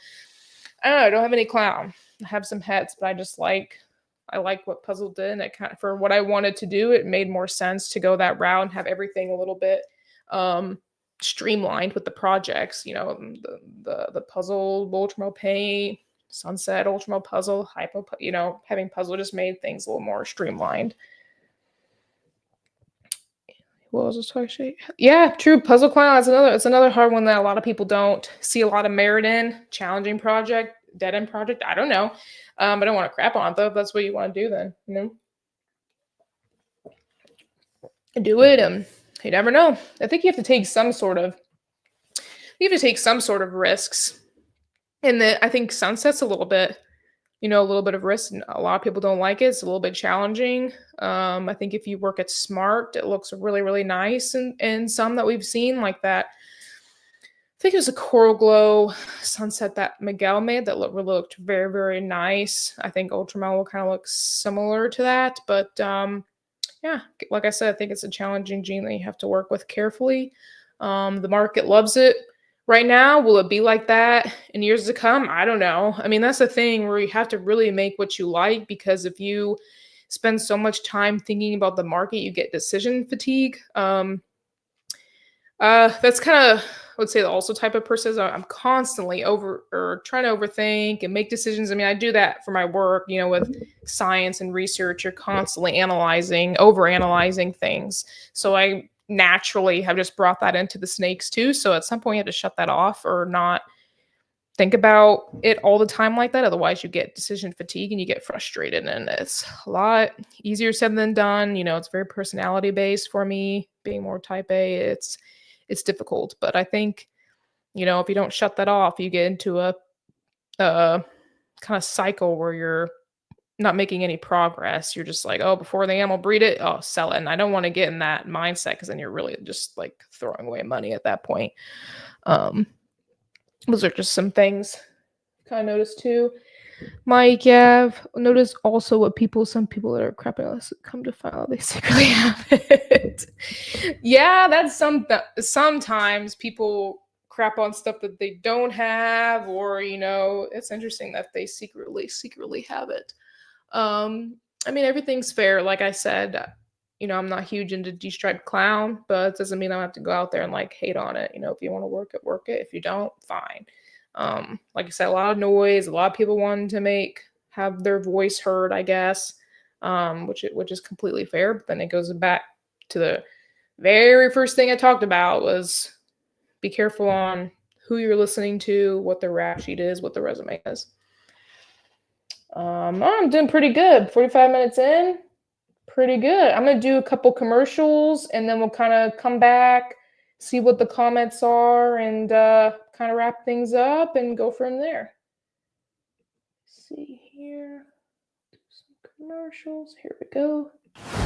I don't know. I don't have any clown. I have some hats, but I like what Puzzle did. And it kind of, for what I wanted to do, it made more sense to go that route and have everything a little bit streamlined with the projects. The Puzzle, Ultramel Paint, Sunset, Ultramel Puzzle, Hypo. Having Puzzle just made things a little more streamlined. What was this talking? Yeah, true. Puzzle Clown. It's another hard one that a lot of people don't see a lot of merit in. Challenging project, dead end project. I don't know. I don't want to crap on it though. If that's what you want to do, then do it. You never know. I think you have to take some sort of risks. And I think Sunset's a little bit of risk, and a lot of people don't like it. It's a little bit challenging. I think if you work it smart, it looks really, really nice. And some that we've seen like that, I think it was a Coral Glow Sunset that Miguel made that looked very, very nice. I think Ultramel will kind of look similar to that. But yeah, like I said, I think it's a challenging gene that you have to work with carefully. The market loves it. Right now, will it be like that in years to come? I don't know. I mean, that's the thing where you have to really make what you like, because if you spend so much time thinking about the market, you get decision fatigue. That's kind of, I would say, also type of person. I'm constantly trying to overthink and make decisions. I mean, I do that for my work, with science and research. You're constantly overanalyzing things. So I naturally have just brought that into the snakes too. So at some point you have to shut that off or not think about it all the time like that. Otherwise you get decision fatigue and you get frustrated, and it's a lot easier said than done. It's very personality based for me, being more type A. It's difficult, but I think, if you don't shut that off, you get into a kind of cycle where you're not making any progress. You're just like, oh, before the animal breed it, oh, sell it. And I don't want to get in that mindset, because then you're really just like throwing away money at that point. Those are just some things I kind of noticed too. Mike, yeah, I've noticed also some people that are crapping us come to find out they secretly have it. Yeah, that's sometimes people crap on stuff that they don't have, or it's interesting that they secretly have it. I mean, everything's fair. Like I said, I'm not huge into D-striped clown, but it doesn't mean I have to go out there and like hate on it. If you want to work it. If you don't, fine. Like I said, a lot of noise, a lot of people wanting to make have their voice heard, I guess, which is completely fair. But then it goes back to the very first thing I talked about was be careful on who you're listening to, what the rap sheet is, what the resume is. I'm doing pretty good. 45 minutes in, pretty good. I'm going to do a couple commercials and then we'll kind of come back, see what the comments are, and kind of wrap things up and go from there. Let's see here. Do some commercials. Here we go.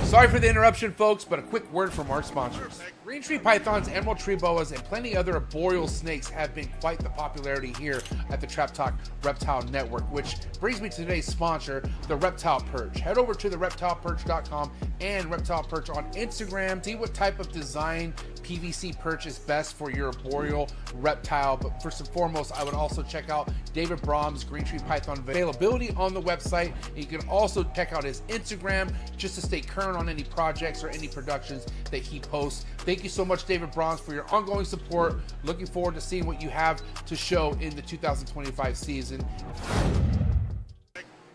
Sorry for the interruption, folks, but a quick word from our sponsors. Green tree pythons, emerald tree boas, and plenty other arboreal snakes have been quite the popularity here at the Trap Talk Reptile Network, which brings me to today's sponsor, the Reptile Perch. Head over to the reptileperch.com and Reptile Perch on Instagram. See what type of design PVC perch is best for your arboreal reptile. But first and foremost, I would also check out David Brom's Green Tree Python availability on the website. And you can also check out his Instagram just to stay current on any projects or any productions that he posts. Thank you so much, David Broms, for your ongoing support. Looking forward to seeing what you have to show in the 2025 season.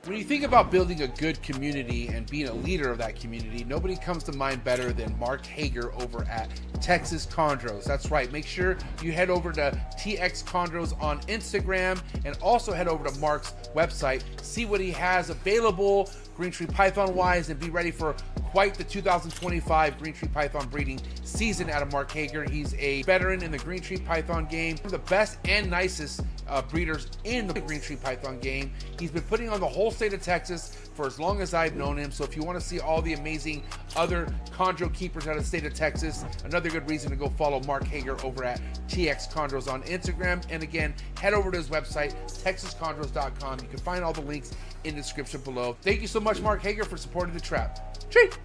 When you think about building a good community and being a leader of that community, nobody comes to mind better than Mark Hager over at Texas Chondros. That's right. Make sure you head over to TX Chondros on Instagram and also head over to Mark's website. See what he has available Green Tree Python wise and be ready for quite the 2025 Green Tree Python breeding season out of Mark Hager. He's a veteran in the Green Tree Python game, one of the best and nicest breeders in the Green Tree Python game. He's been putting on the whole state of Texas for as long as I've known him. So if you want to see all the amazing other chondro keepers out of the state of Texas, another good reason to go follow Mark Hager over at TX Chondros on Instagram. And again, head over to his website, texaschondros.com. You can find all the links in the description below. Thank you so much, Mark Hager, for supporting the trap. Treat.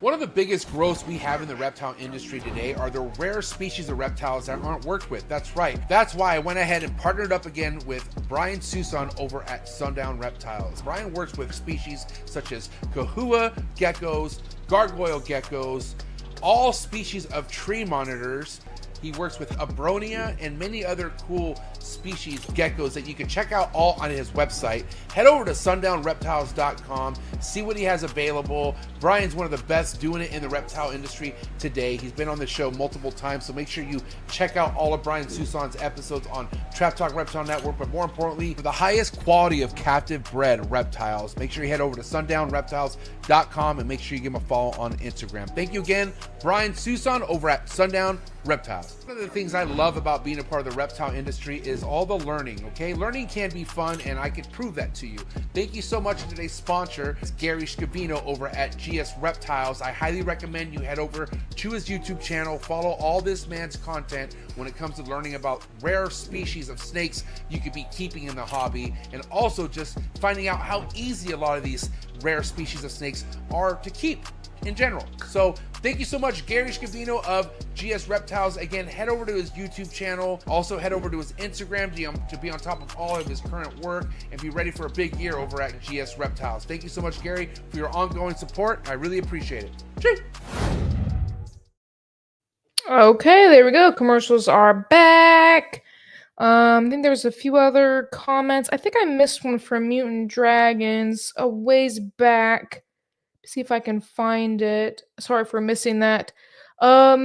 One of the biggest growths we have in the reptile industry today are the rare species of reptiles that aren't worked with. That's right. That's why I went ahead and partnered up again with Brian Susan over at SUNDOWN Reptiles. Brian works with species such as kahua geckos, gargoyle geckos, all species of tree monitors. He works with abronia and many other cool species geckos that you can check out all on his website. Head over to sundownreptiles.com, see what he has available. Brian's one of the best doing it in the reptile industry today. He's been on the show multiple times, so make sure you check out all of Brian Susan's episodes on Trap Talk Reptile Network. But more importantly, for the highest quality of captive bred reptiles, make sure you head over to sundownreptiles.com and make sure you give him a follow on Instagram. Thank you again, Brian Susan over at SUNDOWN Reptiles. One of the things I love about being a part of the reptile industry is all the learning, okay? Learning can be fun, and I can prove that to you. Thank you so much to today's sponsor, it's Gary Scavino over at gs.reptiles. I highly recommend you head over to his YouTube channel, follow all this man's content when it comes to learning about rare species of snakes you could be keeping in the hobby, and also just finding out how easy a lot of these rare species of snakes are to keep in general. So thank you so much, Gary Scavino of GS Reptiles. Again, head over to his YouTube channel. Also head over to his Instagram to be on top of all of his current work and be ready for a big year over at GS Reptiles. Thank you so much, Gary, for your ongoing support. I really appreciate it. Cheers. Okay, there we go. Commercials are back. I think there's a few other comments. I think I missed one from Mutant Dragons a ways back. See if I can find it. Sorry for missing that. Not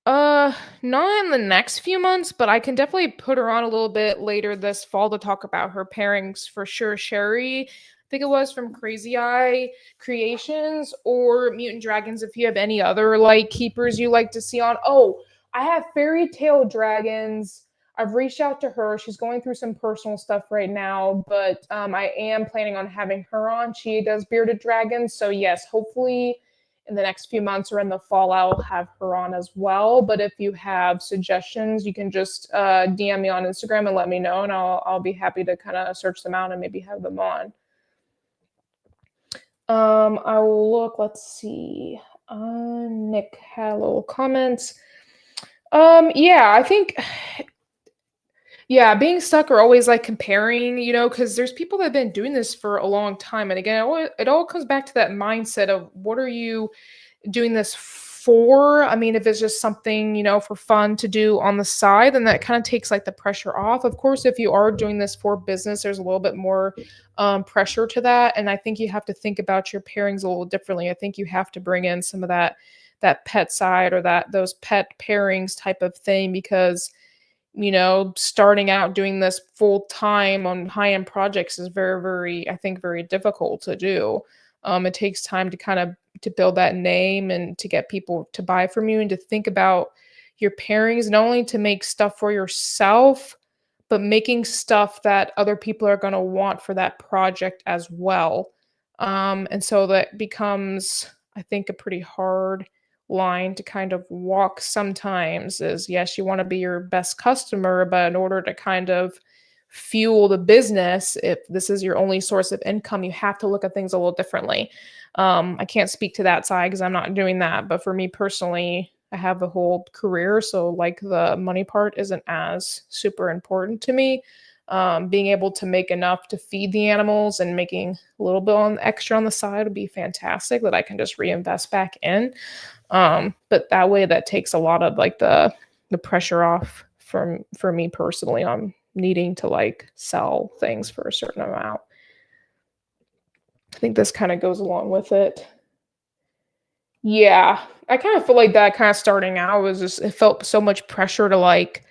in the next few months, but I can definitely put her on a little bit later this fall to talk about her pairings for sure. Sherry, I think it was from Crazy Eye Creations, or Mutant Dragons if you have any other like keepers you like to see on. Oh, I have Fairy Tale Dragons. I've reached out to her. She's going through some personal stuff right now, but I am planning on having her on. She does bearded dragons. So yes, hopefully in the next few months or in the fall, I'll have her on as well. But if you have suggestions, you can just DM me on Instagram and let me know, and I'll be happy to kind of search them out and maybe have them on. I will look, let's see. Nick had a little comments. Yeah, I think... Yeah, being stuck or always like comparing, you know, because there's people that have been doing this for a long time. And again, it all comes back to that mindset of what are you doing this for. I mean, if it's just something, you know, for fun to do on the side, then that kind of takes like the pressure off. Of course, if you are doing this for business, there's a little bit more pressure to that. And I think you have to think about your pairings a little differently. I think you have to bring in some of that pet side or those pet pairings type of thing, because, you know, starting out doing this full time on high-end projects is very, very, I think, very difficult to do. It takes time to kind of to build that name and to get people to buy from you and to think about your pairings, not only to make stuff for yourself, but making stuff that other people are going to want for that project as well. And so that becomes, I think, a pretty hard line to kind of walk sometimes. Is, yes, you want to be your best customer, but in order to kind of fuel the business, if this is your only source of income, you have to look at things a little differently. I can't speak to that side because I'm not doing that, but for me personally, I have a whole career, so like the money part isn't as super important to me. Being able to make enough to feed the animals and making a little bit on extra on the side would be fantastic, that I can just reinvest back in. But that way, that takes a lot of like the pressure off for me personally on needing to like sell things for a certain amount. I think this kind of goes along with it. Yeah, I kind of feel like that kind of starting out was just, it felt so much pressure to like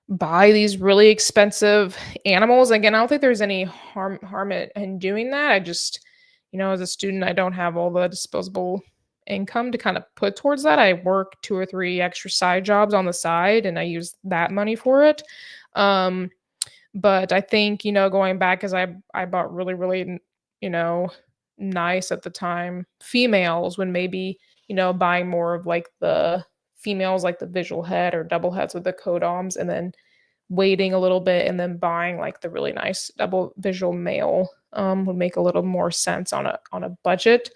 buy these really expensive animals. Again, I don't think there's any harm in doing that. I just, you know, as a student, I don't have all the disposable income to kind of put towards that. I work 2 or 3 extra side jobs on the side and I use that money for it. But I think, you know, going back, as I bought really, really, you know, nice at the time females, when maybe, you know, buying more of like the females, like the visual head or double heads with the codoms, and then waiting a little bit and then buying like the really nice double visual male would make a little more sense on a budget.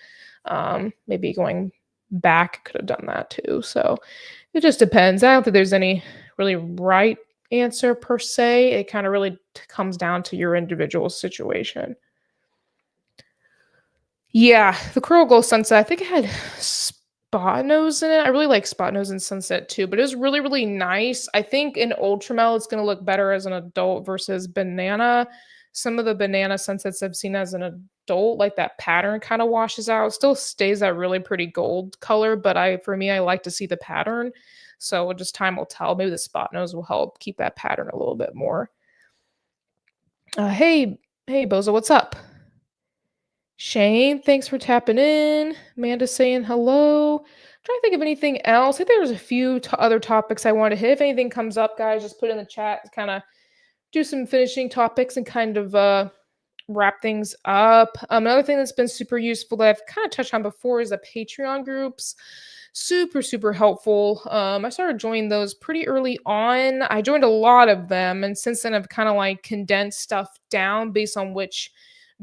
Maybe going back, could have done that too. So it just depends. I don't think there's any really right answer per se. It kind of really comes down to your individual situation. Yeah, the Coral Glow Sunset, I think it had spot nose in it. I really like spot nose and sunset too, but it was really, really nice. I think in Ultramel, it's going to look better as an adult versus banana. Some of the banana sunsets I've seen as an adult, like that pattern kind of washes out. It still stays that really pretty gold color, but for me, I like to see the pattern. So just time will tell. Maybe the spot nose will help keep that pattern a little bit more. Hey, Bozo, what's up? Shane, thanks for tapping in. Amanda saying hello. I'm trying to think of anything else. I think there's a few other topics I want to hit. If anything comes up, guys, just put it in the chat. Kind of do some finishing topics and kind of wrap things up. Another thing that's been super useful that I've kind of touched on before is the Patreon groups. Super, super helpful. I started joining those pretty early on. I joined a lot of them, and since then I've kind of like condensed stuff down based on which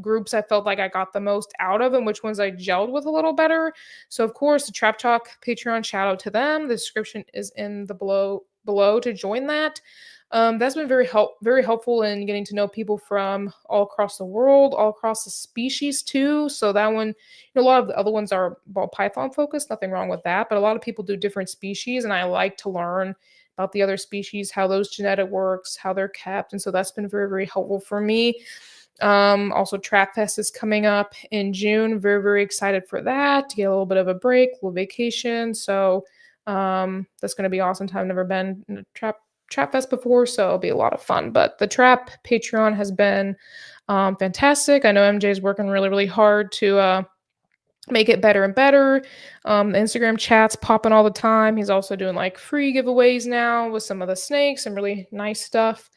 groups I felt like I got the most out of and which ones I gelled with a little better. So of course, the Trap Talk Patreon, shout out to them. The description is in the below to join that. That's been very helpful in getting to know people from all across the world, all across the species too. So that one, you know, a lot of the other ones are ball python focused, nothing wrong with that, but a lot of people do different species, and I like to learn about the other species, how those genetic works, how they're kept, and so that's been very, very helpful for me. Also, Trap Fest is coming up in June. Very, very excited for that, to get a little bit of a break, a little vacation. So that's going to be awesome. I've never been in a Trap Fest before, so it'll be a lot of fun. But the Trap Patreon has been fantastic. I know MJ is working really, really hard to make it better and better. The Instagram chat's popping all the time. He's also doing like free giveaways now with some of the snakes and really nice stuff.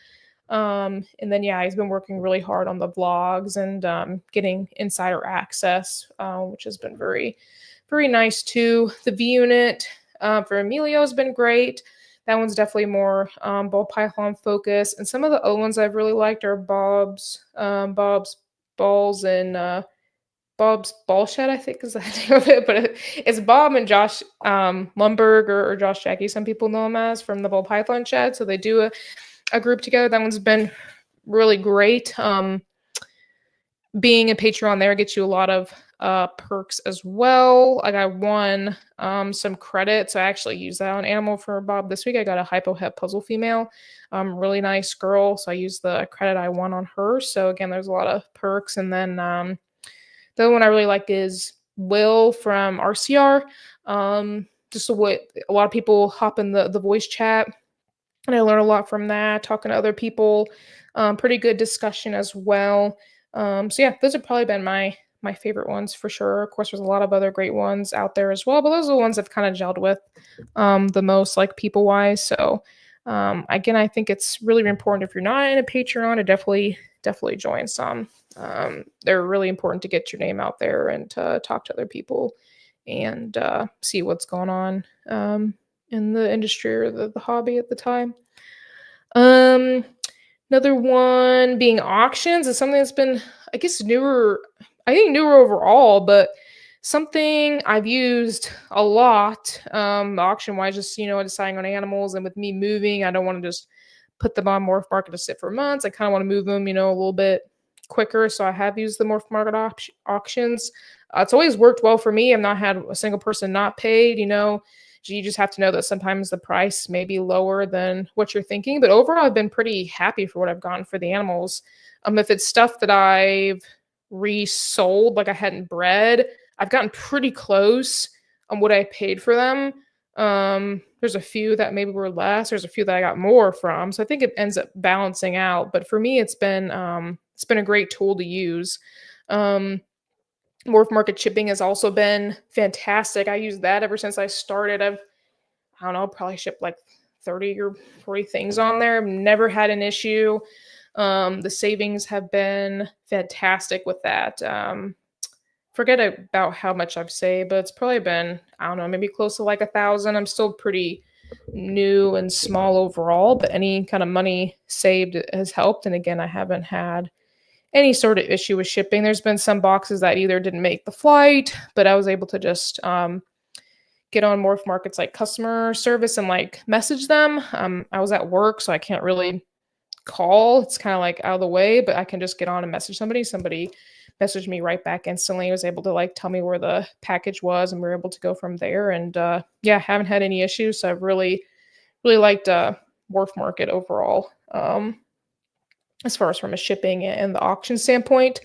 And then, yeah, he's been working really hard on the vlogs and getting insider access, which has been very, very nice too. The V unit for Emilio has been great. That one's definitely more ball python focused. And some of the other ones I've really liked are Bob's Balls and Bob's Ball Shed, I think is the name of it. But it's Bob and Josh Lumberg or Josh Jackie, some people know him as, from the Ball Python Shed. So they do a group together. That one's been really great. Being a Patreon there gets you a lot of perks as well. I got one some credits. I actually used that on Animal for Bob this week. I got a hypohet puzzle female, really nice girl. So I used the credit I won on her. So again, there's a lot of perks. And then the other one I really like is Will from RCR. Just what a lot of people hop in the voice chat, and I learn a lot from that, talking to other people. Pretty good discussion as well. So yeah, those have probably been my favorite ones for sure. Of course, there's a lot of other great ones out there as well, but those are the ones I've kind of gelled with the most, like people wise. So again, I think it's really important if you're not in a Patreon to definitely join some. They're really important to get your name out there and to talk to other people and see what's going on in the industry or the hobby at the time. Another one being auctions is something that's been, I guess, newer overall, but something I've used a lot auction wise, just, deciding on animals. And with me moving, I don't want to just put them on Morph Market to sit for months. I kind of want to move them, a little bit quicker. So I have used the Morph Market auctions. It's always worked well for me. I've not had a single person not paid. You just have to know that sometimes the price may be lower than what you're thinking. But overall, I've been pretty happy for what I've gotten for the animals. If it's stuff that I've resold, like I hadn't bred, I've gotten pretty close on what I paid for them. There's a few that maybe were less. There's a few that I got more from. So I think it ends up balancing out. But for me, it's been a great tool to use. Morph Market shipping has also been fantastic. I use that ever since I started. I don't know, probably shipped like 30 or 40 things on there. I've never had an issue. The savings have been fantastic with that. Forget about how much I've saved, but it's probably been, I don't know, maybe close to like 1,000. I'm still pretty new and small overall, but any kind of money saved has helped. And again, I haven't had any sort of issue with shipping. There's been some boxes that either didn't make the flight, but I was able to just get on Morph Market's like customer service and like message them. I was at work, so I can't really call. It's kind of like out of the way, but I can just get on and message somebody. Somebody messaged me right back instantly. I was able to like tell me where the package was, and we were able to go from there. And yeah, haven't had any issues. So I've really liked Morph Market overall. As far as from a shipping and the auction standpoint.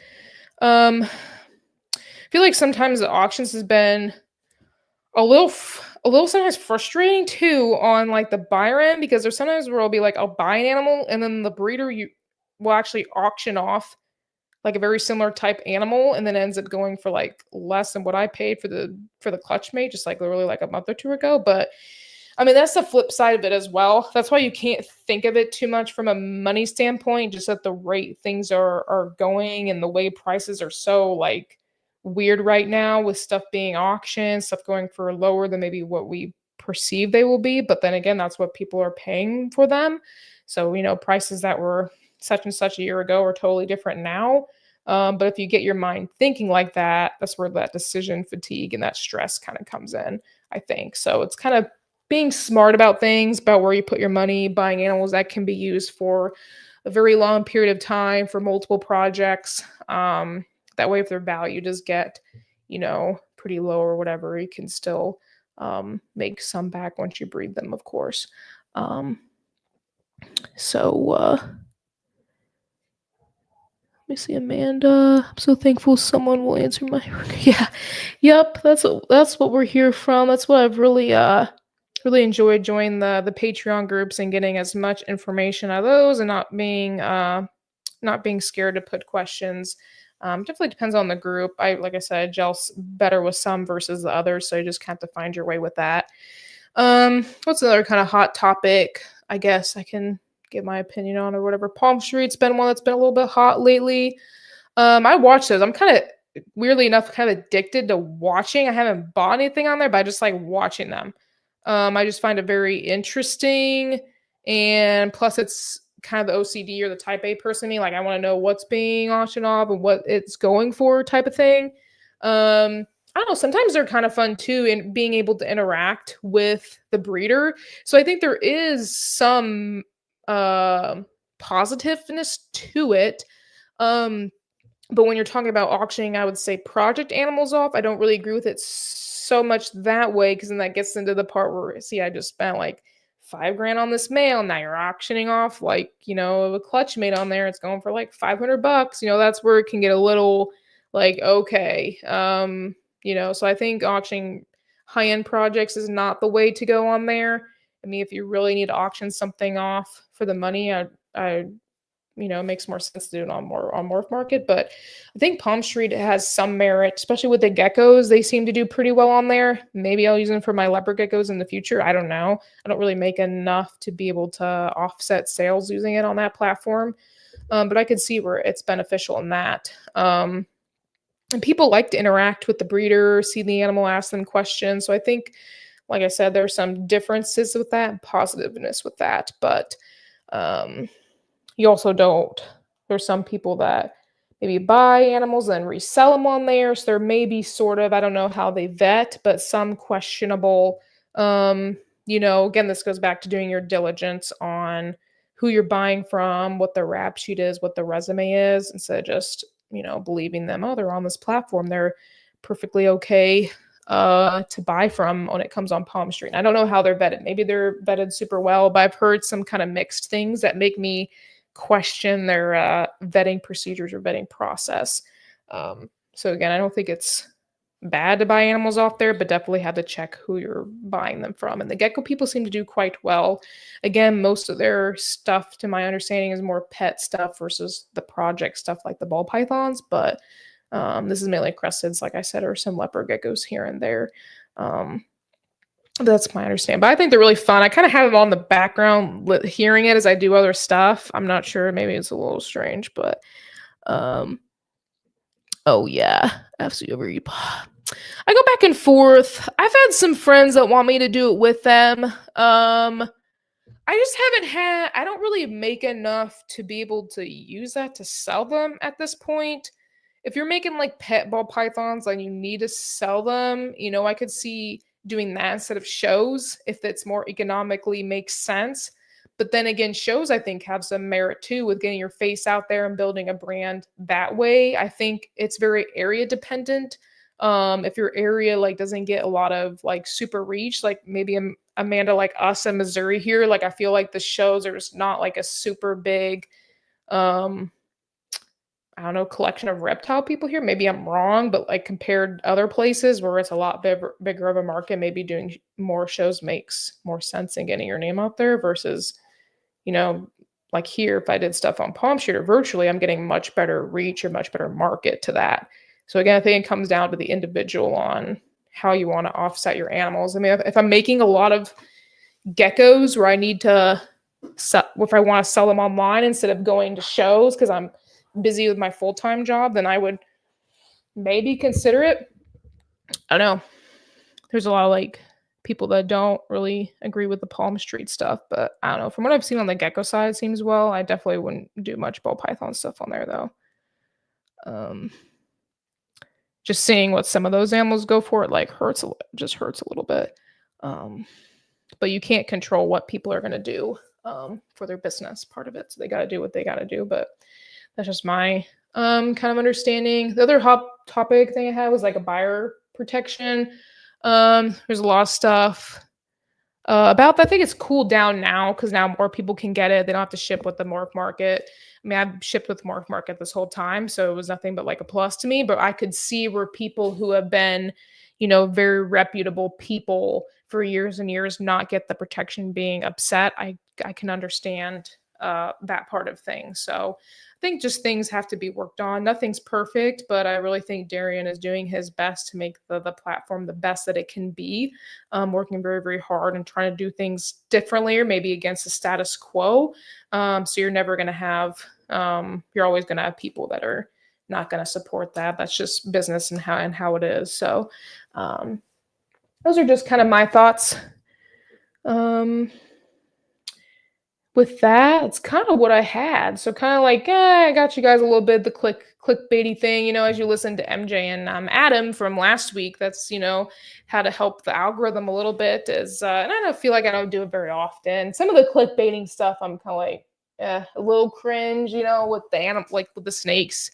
I feel like sometimes the auctions has been a little sometimes frustrating too on like the buyer end, because there's sometimes where I'll be like, I'll buy an animal and then the breeder will actually auction off like a very similar type animal, and then ends up going for like less than what I paid for the clutch mate, just like literally like a month or two ago. But I mean, that's the flip side of it as well. That's why you can't think of it too much from a money standpoint, just at the rate things are going and the way prices are so like weird right now, with stuff being auctioned, stuff going for lower than maybe what we perceive they will be. But then again, that's what people are paying for them. So, prices that were such and such a year ago are totally different now. But if you get your mind thinking like that, that's where that decision fatigue and that stress kind of comes in, I think. So it's kind of being smart about things, about where you put your money, buying animals that can be used for a very long period of time for multiple projects. That way, if their value does get, pretty low or whatever, you can still make some back once you breed them, of course. Let me see, Amanda. I'm so thankful someone will answer my yeah. Yep, that's what we're here from. That's what I've really enjoyed joining the Patreon groups and getting as much information out of those, and not being scared to put questions. Definitely depends on the group. Like I said, gel better with some versus the others, so you just have to find your way with that. What's another kind of hot topic? I guess I can give my opinion on or whatever. Palm Street's been one that's been a little bit hot lately. I watch those. I'm kind of, weirdly enough, kind of addicted to watching. I haven't bought anything on there, but I just like watching them. I just find it very interesting, and plus it's kind of the OCD or the type A person in me. Like, I want to know what's being auctioned off and what it's going for, type of thing. I don't know. Sometimes they're kind of fun too, in being able to interact with the breeder. So I think there is some positiveness to it. But when you're talking about auctioning, I would say project animals off. I don't really agree with it so much that way, because then that gets into the part where, see, I just spent like $5,000 on this male. Now you're auctioning off like, a clutch mate on there. It's going for like $500. That's where it can get a little like, okay. So I think auctioning high-end projects is not the way to go on there. I mean, if you really need to auction something off for the money, I it makes more sense to do it on Morph Market. But I think Palm Street has some merit, especially with the geckos. They seem to do pretty well on there. Maybe I'll use them for my leopard geckos in the future. I don't know. I don't really make enough to be able to offset sales using it on that platform. But I could see where it's beneficial in that. And people like to interact with the breeder, see the animal, ask them questions. So I think, like I said, there's some differences with that and positiveness with that. But you also don't. There's some people that maybe buy animals and resell them on there. So there may be sort of, I don't know how they vet, but some questionable, again, this goes back to doing your diligence on who you're buying from, what the rap sheet is, what the resume is, instead of just, believing them, oh, they're on this platform. They're perfectly okay to buy from when it comes on Palm Street. And I don't know how they're vetted. Maybe they're vetted super well, but I've heard some kind of mixed things that make me question their vetting procedures or vetting process. So again, I don't think it's bad to buy animals off there, but definitely have to check who you're buying them from. And the gecko people seem to do quite well. Again, most of their stuff, to my understanding, is more pet stuff versus the project stuff like the ball pythons. But this is mainly crusteds, like I said, or some leopard geckos here and there. That's my understanding. But I think they're really fun. I kind of have them on the background, hearing it as I do other stuff. I'm not sure. Maybe it's a little strange, but oh yeah, absolutely. I go back and forth. I've had some friends that want me to do it with them. I just I don't really make enough to be able to use that to sell them at this point. If you're making like pet ball pythons and you need to sell them, I could see doing that instead of shows if it's more economically makes sense. But then again, shows I think have some merit too with getting your face out there and building a brand that way. I think it's very area dependent. If your area like doesn't get a lot of like super reach, like maybe Amanda like us in Missouri here, like I feel like the shows are just not like a super big I don't know, collection of reptile people here. Maybe I'm wrong, but like compared to other places where it's a lot bigger of a market, maybe doing more shows makes more sense and getting your name out there versus, like here, if I did stuff on Palm Street or virtually, I'm getting much better reach or much better market to that. So again, I think it comes down to the individual on how you want to offset your animals. I mean, if I'm making a lot of geckos where I need to sell, if I want to sell them online instead of going to shows because I'm busy with my full-time job, then I would maybe consider it. I don't know. There's a lot of like people that don't really agree with the Palm Street stuff, but I don't know. From what I've seen on the gecko side, it seems well. I definitely wouldn't do much ball python stuff on there though. Just seeing what some of those animals go for, it like hurts a little bit. But you can't control what people are going to do for their business part of it. So they got to do what they got to do. But that's just my kind of understanding. The other hot topic thing I had was like a buyer protection. There's a lot of stuff about that. I think it's cooled down now because now more people can get it. They don't have to ship with the MORPH market. I mean, I've shipped with MORPH market this whole time, so it was nothing but like a plus to me. But I could see where people who have been, very reputable people for years and years not get the protection being upset. I can understand that part of things. So I think just things have to be worked on. Nothing's perfect, but I really think Darian is doing his best to make the platform the best that it can be, working very, very hard and trying to do things differently or maybe against the status quo. So you're never going to have, you're always going to have people that are not going to support that. That's just business and how it is. So those are just kind of my thoughts. With that, it's kind of what I had. So kind of like, I got you guys a little bit the clickbaity thing, as you listen to MJ and Adam from last week. That's, how to help the algorithm a little bit is, and I don't feel like I don't do it very often. Some of the clickbaiting stuff, I'm kind of like, a little cringe, with the animal, like with the snakes.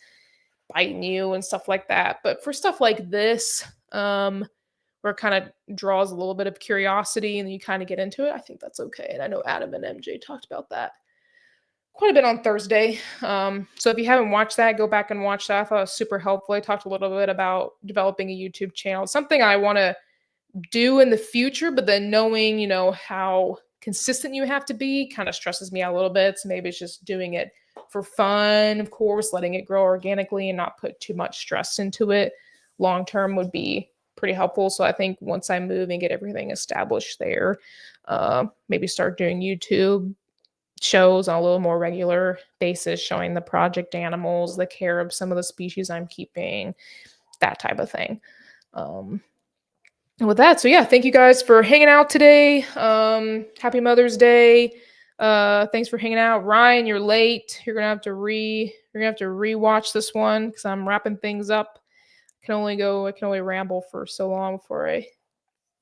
biting you and stuff like that. But for stuff like this, where it kind of draws a little bit of curiosity and you kind of get into it, I think that's okay. And I know Adam and MJ talked about that quite a bit on Thursday. So if you haven't watched that, go back and watch that. I thought it was super helpful. I talked a little bit about developing a YouTube channel, something I want to do in the future, but then knowing, you know, how consistent you have to be kind of stresses me out a little bit. So maybe it's just doing it for fun, of course, letting it grow organically and not put too much stress into it. Long term would be pretty helpful. So I think once I move and get everything established there, maybe start doing YouTube shows on a little more regular basis, showing the project animals, the care of some of the species I'm keeping, that type of thing. And with that, so yeah, thank you guys for hanging out today. Happy Mother's Day. Thanks for hanging out. Ryan, you're late. You're gonna have to rewatch this one because I'm wrapping things up. I can only ramble for so long before I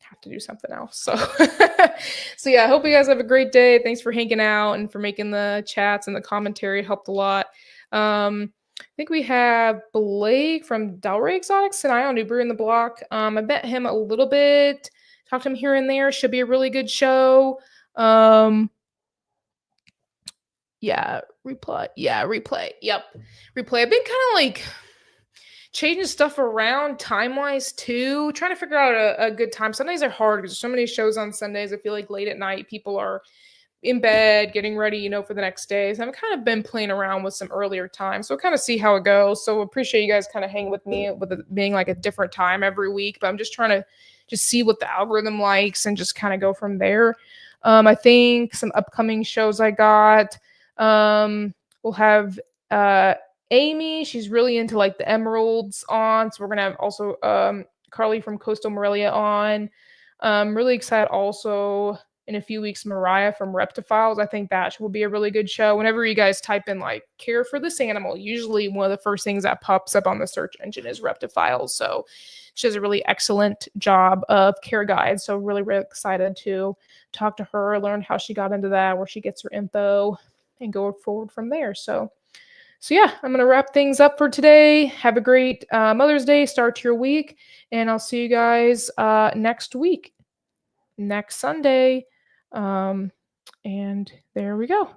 have to do something else. So so yeah, I hope you guys have a great day. Thanks for hanging out and for making the chats and the commentary. It helped a lot. I think we have Blake from Delray Exotics and I on Uber in the block. I met him a little bit, talked to him here and there. Should be a really good show. Yeah, replay. Yep. Replay. I've been kind of like changing stuff around time-wise too, trying to figure out a good time. Sundays are hard because there's so many shows on Sundays. I feel like late at night people are in bed getting ready, you know, for the next day. So I've kind of been playing around with some earlier times. So kind of see how it goes. So appreciate you guys kind of hanging with me with it being like a different time every week. But I'm just trying to just see what the algorithm likes and just kind of go from there. I think some upcoming shows I got. We'll have Amy, she's really into like the emeralds on. So we're gonna have also Carly from Coastal Morelia on. Really excited also in a few weeks, Mariah from Reptiles. I think that will be a really good show. Whenever you guys type in like care for this animal, usually one of the first things that pops up on the search engine is Reptiles. So she does a really excellent job of care guides. So really, really excited to talk to her, learn how she got into that, where she gets her info, and go forward from there. So yeah, I'm going to wrap things up for today. Have a great Mother's Day, start to your week, and I'll see you guys next week, next Sunday. And there we go.